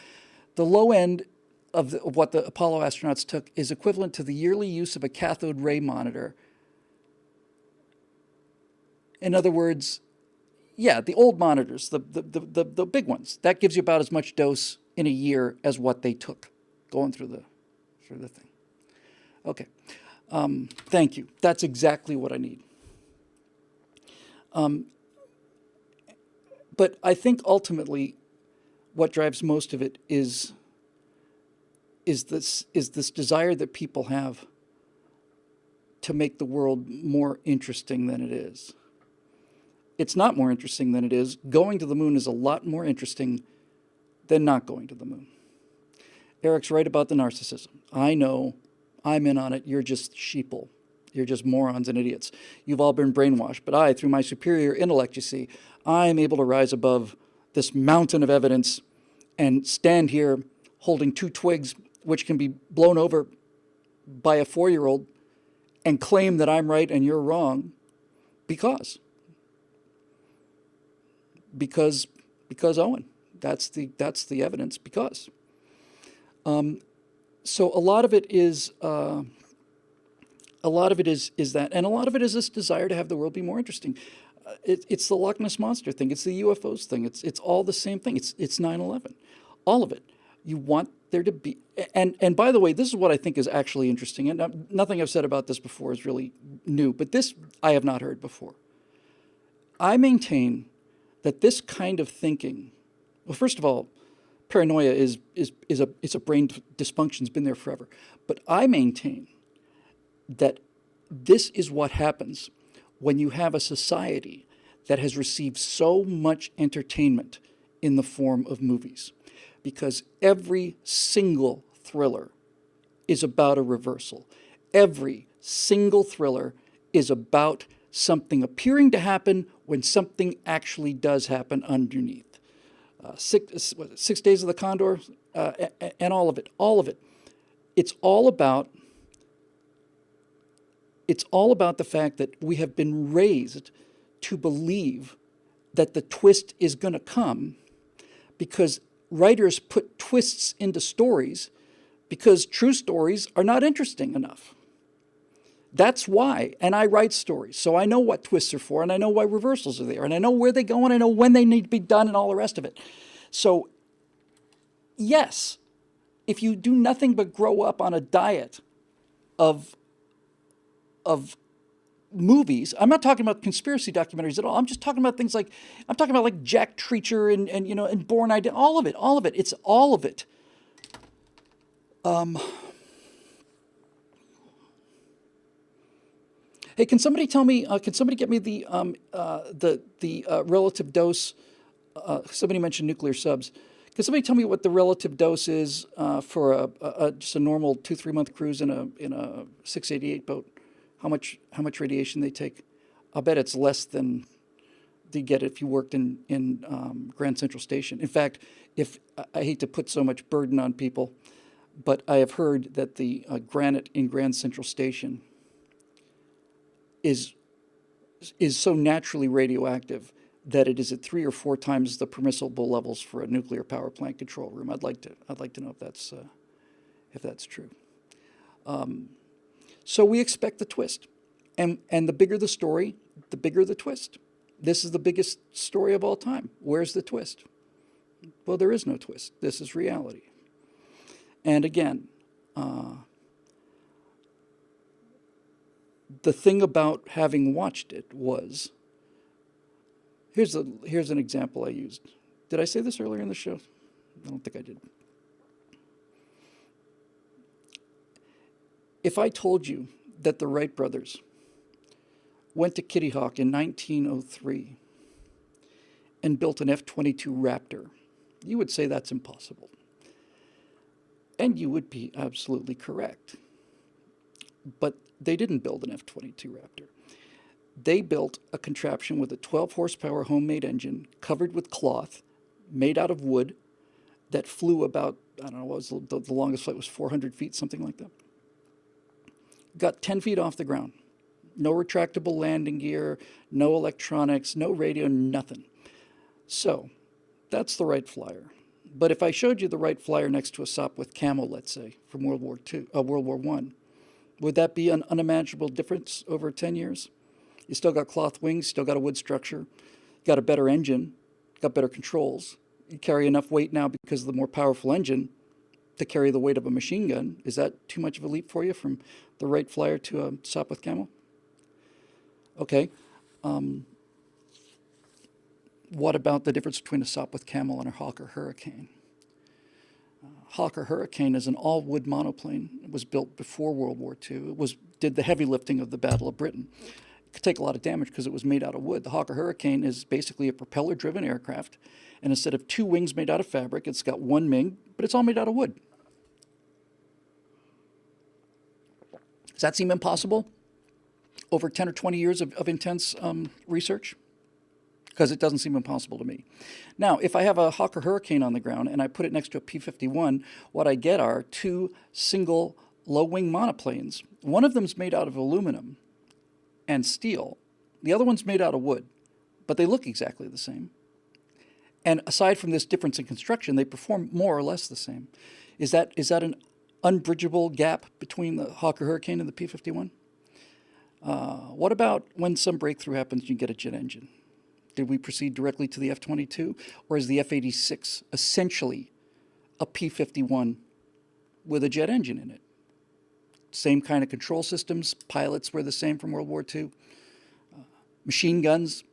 The low end of what the Apollo astronauts took is equivalent to the yearly use of a cathode ray monitor. In other words, yeah, the old monitors, the big ones, that gives you about as much dose in a year as what they took going through the thing. Okay, thank you. That's exactly what I need. But I think ultimately, what drives most of it is this desire that people have to make the world more interesting than it is. It's not more interesting than it is. Going to the moon is a lot more interesting than not going to the moon. Eric's right about the narcissism. I know. I'm in on it. You're just sheeple. You're just morons and idiots. You've all been brainwashed. But I, through my superior intellect, you see, I am able to rise above this mountain of evidence and stand here holding two twigs which can be blown over by a 4-year-old and claim that I'm right and you're wrong because Owen. That's the evidence because. So a lot of it is that, and a lot of it is this desire to have the world be more interesting. It's the Loch Ness Monster thing. It's the UFOs thing. It's all the same thing. It's 9/11. All of it. You want there to be, and by the way, this is what I think is actually interesting. And nothing I've said about this before is really new, but this I have not heard before. I maintain that this kind of thinking, well, first of all, paranoia is a brain dysfunction. It's been there forever. But I maintain that this is what happens when you have a society that has received so much entertainment in the form of movies. Because every single thriller is about a reversal. Every single thriller is about something appearing to happen when something actually does happen underneath. 6 Days of the Condor, and all of it. It's all about the fact that we have been raised to believe that the twist is going to come because writers put twists into stories because true stories are not interesting enough. That's why. And I write stories, so I know what twists are for, and I know why reversals are there, and I know where they go, and I know when they need to be done, and all the rest of it. So, yes, if you do nothing but grow up on a diet of movies, I'm not talking about conspiracy documentaries at all. I'm just talking about things like, I'm talking about like Jack Treacher and you know, and Born Identity, all of it. It's all of it. Hey, can somebody tell me? Can somebody get me the relative dose? Somebody mentioned nuclear subs. Can somebody tell me what the relative dose is for just a normal 2-3 month cruise in a 688 boat? How much radiation they take? I'll bet it's less than you get if you worked in Grand Central Station. In fact, if I hate to put so much burden on people, but I have heard that the granite in Grand Central Station is so naturally radioactive that it is at 3 or 4 times the permissible levels for a nuclear power plant control room. I'd like to know if that's true. So we expect the twist, and the bigger the story, the bigger the twist. This is the biggest story of all time. Where's the twist? Well, there is no twist. This is reality. And again, the thing about having watched it was, here's an example I used. Did I say this earlier in the show? I don't think I did. If I told you that the Wright brothers went to Kitty Hawk in 1903 and built an F-22 Raptor, you would say that's impossible. And you would be absolutely correct. But they didn't build an F-22 Raptor. They built a contraption with a 12 horsepower homemade engine covered with cloth, made out of wood, that flew about, I don't know, what was the longest flight was 400 feet, something like that. Got 10 feet off the ground. No retractable landing gear, no electronics, no radio, nothing. So, that's the Wright Flyer. But if I showed you the Wright Flyer next to a Sopwith Camel, let's say, from World War I, would that be an unimaginable difference over 10 years? You still got cloth wings, still got a wood structure, got a better engine, got better controls. You carry enough weight now because of the more powerful engine to carry the weight of a machine gun. Is that too much of a leap for you from the Wright Flyer to a Sopwith Camel? Okay. What about the difference between a Sopwith Camel and a Hawker Hurricane? Hawker Hurricane is an all-wood monoplane. It was built before World War II. It did the heavy lifting of the Battle of Britain. It could take a lot of damage because it was made out of wood. The Hawker Hurricane is basically a propeller-driven aircraft, and instead of 2 wings made out of fabric, it's got 1 wing, but it's all made out of wood. Does that seem impossible over 10 or 20 years of intense research? Because it doesn't seem impossible to me. Now, if I have a Hawker Hurricane on the ground and I put it next to a P-51, what I get are 2 single low-wing monoplanes. One of them's made out of aluminum and steel. The other one's made out of wood, but they look exactly the same. And aside from this difference in construction, they perform more or less the same. Is that an unbridgeable gap between the Hawker Hurricane and the P-51? What about when some breakthrough happens and you get a jet engine? Did we proceed directly to the F-22? Or is the F-86 essentially a P-51 with a jet engine in it? Same kind of control systems. Pilots were the same from World War II. Machine guns,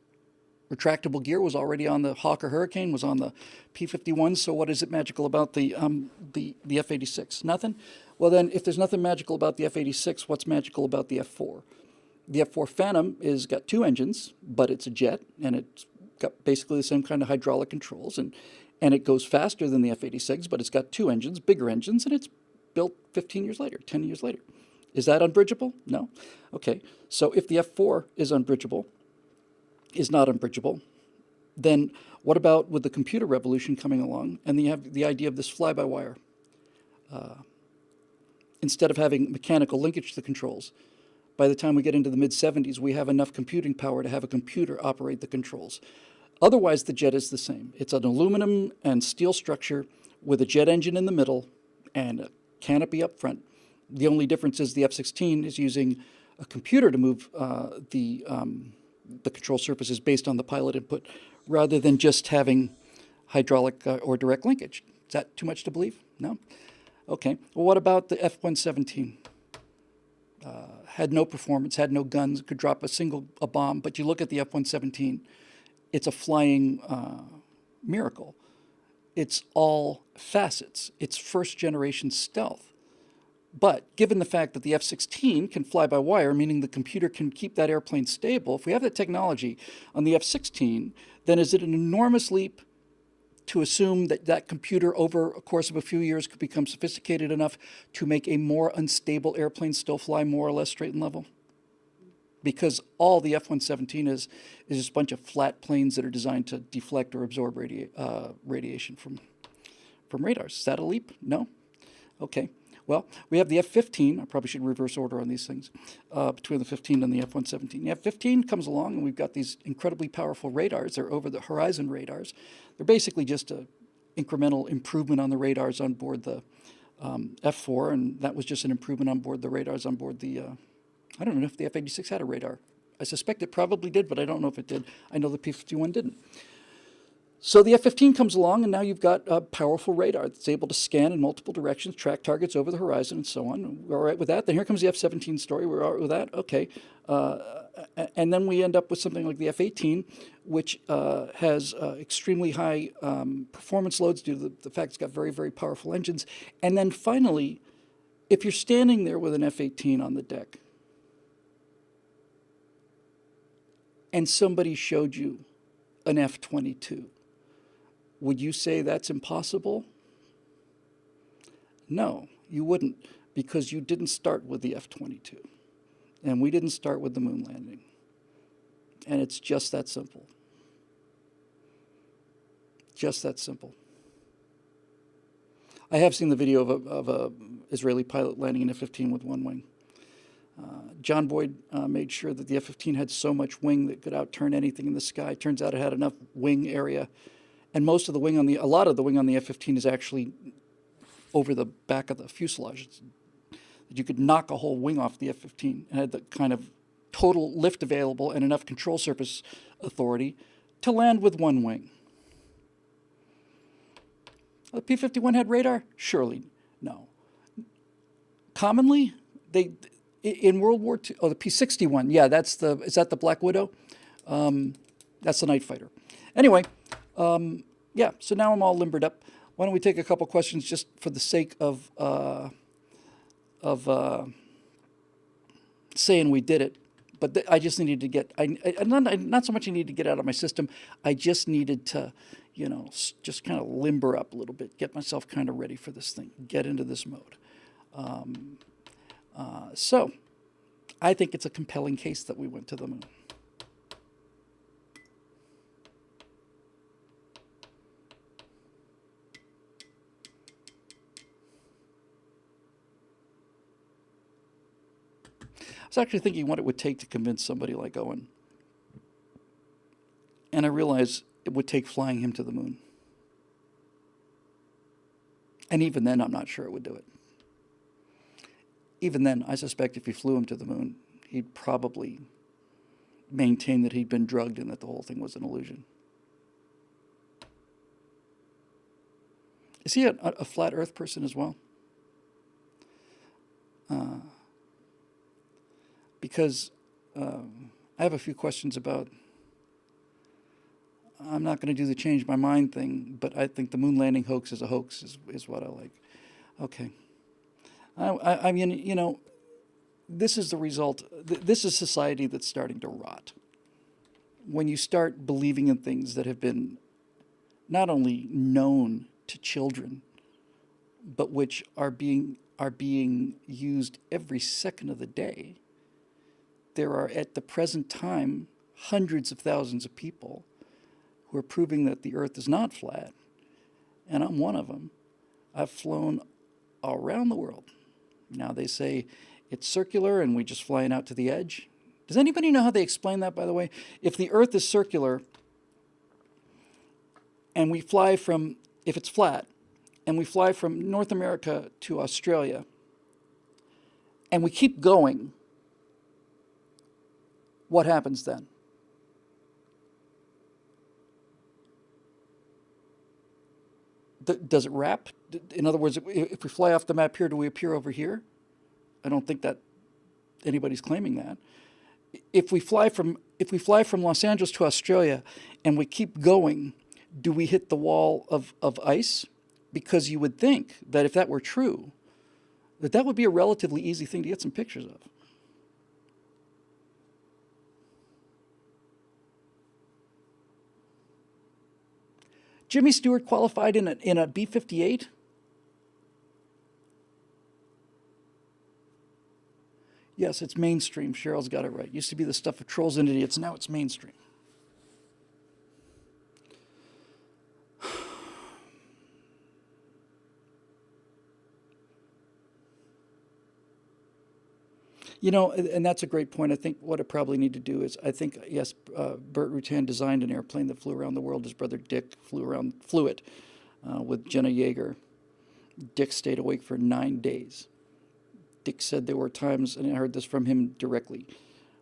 retractable gear was already on the Hawker Hurricane, was on the P-51. So what is it magical about the F-86? Nothing? Well then, if there's nothing magical about the F-86, what's magical about the F-4? The F-4 Phantom got 2 engines, but it's a jet, and it's got basically the same kind of hydraulic controls, and it goes faster than the F-86, but it's got 2 engines, bigger engines, and it's built 15 years later, 10 years later. Is that unbridgeable? No. Okay, so if the F-4 is not unbridgeable, then what about with the computer revolution coming along, and you have the idea of this fly-by-wire? Instead of having mechanical linkage to the controls, by the time we get into the mid-70s, we have enough computing power to have a computer operate the controls. Otherwise, the jet is the same. It's an aluminum and steel structure with a jet engine in the middle and a canopy up front. The only difference is the F-16 is using a computer to move the control surfaces based on the pilot input, rather than just having hydraulic or direct linkage. Is that too much to believe? No? Okay. Well, what about the F-117? Had no performance, had no guns, could drop a bomb, but you look at the F-117, it's a flying miracle. It's all facets. It's first generation stealth. But given the fact that the F-16 can fly by wire, meaning the computer can keep that airplane stable, if we have that technology on the F-16, then is it an enormous leap to assume that that computer over a course of a few years could become sophisticated enough to make a more unstable airplane still fly more or less straight and level? Because all the F-117 is just a bunch of flat planes that are designed to deflect or absorb radiation from radars. Is that a leap? No? Okay. Well, we have the F-15. I probably should reverse order on these things, between the 15 and the F-117. The F-15 comes along, and we've got these incredibly powerful radars. They're over-the-horizon radars. They're basically just an incremental improvement on the radars on board the F-4, and that was just an improvement on board the radars on board the, I don't know if the F-86 had a radar. I suspect it probably did, but I don't know if it did. I know the P-51 didn't. So the F-15 comes along, and now you've got a powerful radar that's able to scan in multiple directions, track targets over the horizon, and so on. We're all right with that. Then here comes the F-17 story. We're all right with that. Okay. And then we end up with something like the F-18, which has extremely high performance loads due to the fact it's got very, very powerful engines. And then finally, if you're standing there with an F-18 on the deck, and somebody showed you an F-22, would you say that's impossible? No, you wouldn't, because you didn't start with the F-22. And we didn't start with the moon landing. And it's just that simple. Just that simple. I have seen the video of a Israeli pilot landing an F-15 with one wing. John Boyd made sure that the F-15 had so much wing that it could outturn anything in the sky. Turns out it had enough wing area. And most of the wing a lot of the wing on the F-15 is actually over the back of the fuselage. You could knock a whole wing off the F-15 and had the kind of total lift available and enough control surface authority to land with one wing. The P-51 had radar? Surely no. Commonly, in World War II, the P-61, yeah, is that the Black Widow? That's the night fighter. Anyway, yeah, so now I'm all limbered up. Why don't we take a couple questions just for the sake of saying we did it. But I just needed to get, not so much I needed to get out of my system, I just needed to, just kind of limber up a little bit, get myself kind of ready for this thing, get into this mode. So I think it's a compelling case that we went to the moon. I was actually thinking what it would take to convince somebody like Owen. And I realized it would take flying him to the moon. And even then, I'm not sure it would do it. Even then, I suspect if you flew him to the moon, he'd probably maintain that he'd been drugged and that the whole thing was an illusion. Is he a flat Earth person as well? Because I have a few questions about, I'm not going to do the change my mind thing, but I think the moon landing hoax is a hoax, is what I like. Okay. I mean, this is the result. This is society that's starting to rot. When you start believing in things that have been not only known to children, but which are being used every second of the day. There are, at the present time, hundreds of thousands of people who are proving that the Earth is not flat, and I'm one of them. I've flown around the world. Now they say it's circular and we're just flying out to the edge. Does anybody know how they explain that, by the way? If the Earth is circular, and we fly from, if it's flat, and we fly from North America to Australia, and we keep going, what happens then? Does it wrap? In other words, if we fly off the map here, do we appear over here? I don't think that anybody's claiming that. If we fly from Los Angeles to Australia and we keep going, do we hit the wall of ice? Because you would think that if that were true, that would be a relatively easy thing to get some pictures of. Jimmy Stewart qualified in a B-58. Yes, it's mainstream. Cheryl's got it right. Used to be the stuff of trolls and idiots. Now it's mainstream. You know, and that's a great point. I think what I probably need to do is, I think, yes, Burt Rutan designed an airplane that flew around the world. His brother Dick flew it with Jenna Yeager. Dick stayed awake for 9 days. Dick said there were times, and I heard this from him directly,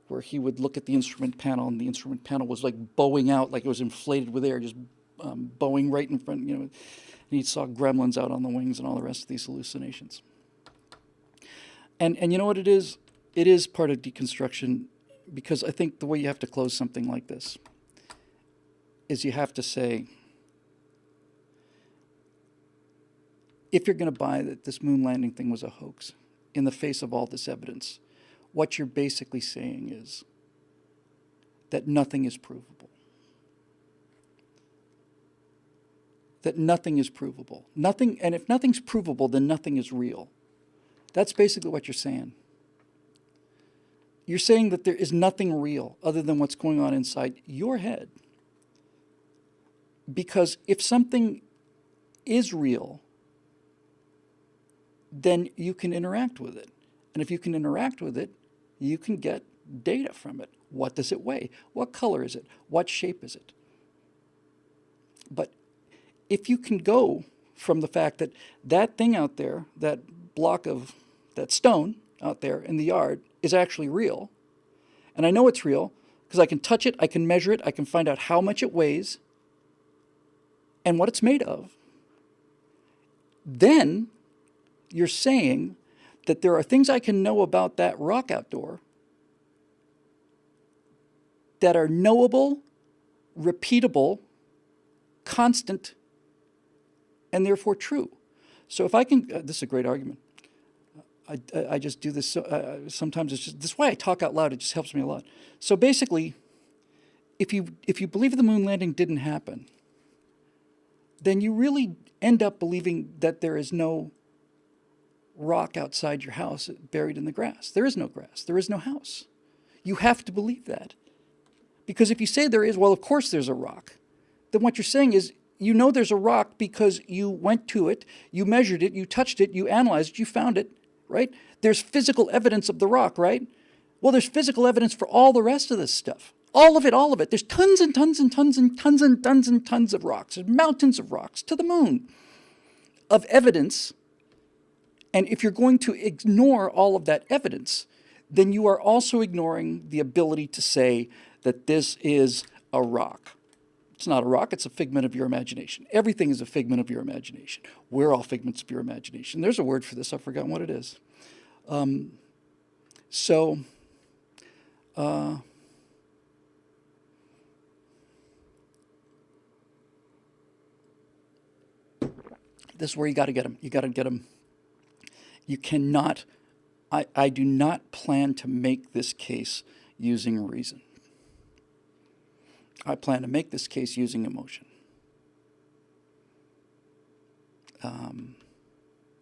where he would look at the instrument panel, and the instrument panel was like bowing out, like it was inflated with air, just bowing right in front, you know. And he saw gremlins out on the wings and all the rest of these hallucinations. And you know what it is? It is part of deconstruction, because I think the way you have to close something like this is you have to say, if you're going to buy that this moon landing thing was a hoax, in the face of all this evidence, what you're basically saying is that nothing is provable. That nothing is provable. Nothing, and if nothing's provable, then nothing is real. That's basically what you're saying. You're saying that there is nothing real other than what's going on inside your head. Because if something is real, then you can interact with it. And if you can interact with it, you can get data from it. What does it weigh? What color is it? What shape is it? But if you can go from the fact that that thing out there, that block of, that stone out there in the yard is actually real, and I know it's real because I can touch it, I can measure it, I can find out how much it weighs and what it's made of, then you're saying that there are things I can know about that rock outdoor that are knowable, repeatable, constant, and therefore true. So if I can, this is a great argument. I just do this, sometimes it's just, this is why I talk out loud, it just helps me a lot. So basically, if you believe the moon landing didn't happen, then you really end up believing that there is no rock outside your house buried in the grass. There is no grass. There is no house. You have to believe that. Because if you say there is, well, of course there's a rock, then what you're saying is, you know there's a rock because you went to it, you measured it, you touched it, you analyzed it, you found it, right? There's physical evidence of the rock, right? Well, there's physical evidence for all the rest of this stuff. All of it, all of it. There's tons and tons and tons and tons and tons and tons of rocks. There's mountains of rocks to the moon of evidence. And if you're going to ignore all of that evidence, then you are also ignoring the ability to say that this is a rock. It's not a rock, it's a figment of your imagination. Everything is a figment of your imagination. We're all figments of your imagination. There's a word for this, I've forgotten what it is. This is where you got to get them. You got to get them. You cannot, I do not plan to make this case using reason. I plan to make this case using emotion.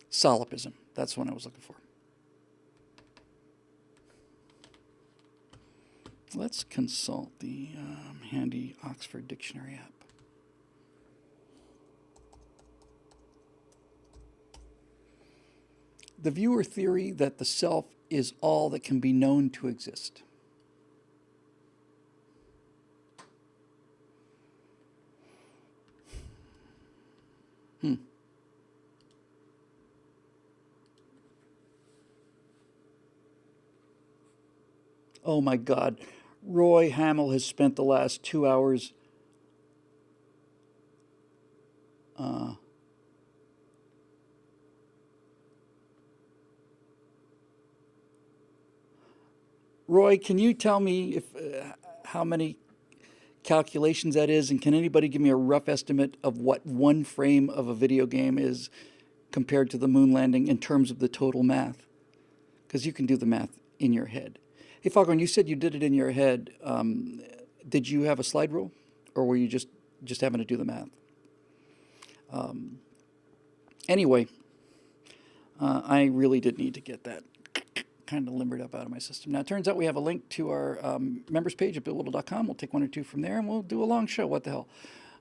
Solipsism, that's what I was looking for. Let's consult the handy Oxford Dictionary app. The view or theory that the self is all that can be known to exist. Oh my God. Roy Hamill has spent the last 2 hours. Roy, can you tell me if how many calculations that is, and can anybody give me a rough estimate of what one frame of a video game is compared to the moon landing in terms of the total math? Because you can do the math in your head. Hey, Foghorn, you said you did it in your head. Did you have a slide rule, or were you just having to do the math? Anyway, I really did need to get that kind of limbered up out of my system. Now, it turns out we have a link to our members page at BillWhittle.com. We'll take one or two from there, and we'll do a long show. What the hell?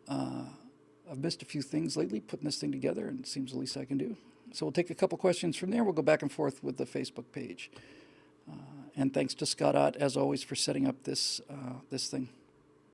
I've missed a few things lately putting this thing together, and it seems the least I can do. So we'll take a couple questions from there. We'll go back and forth with the Facebook page. And thanks to Scott Ott, as always, for setting up this thing.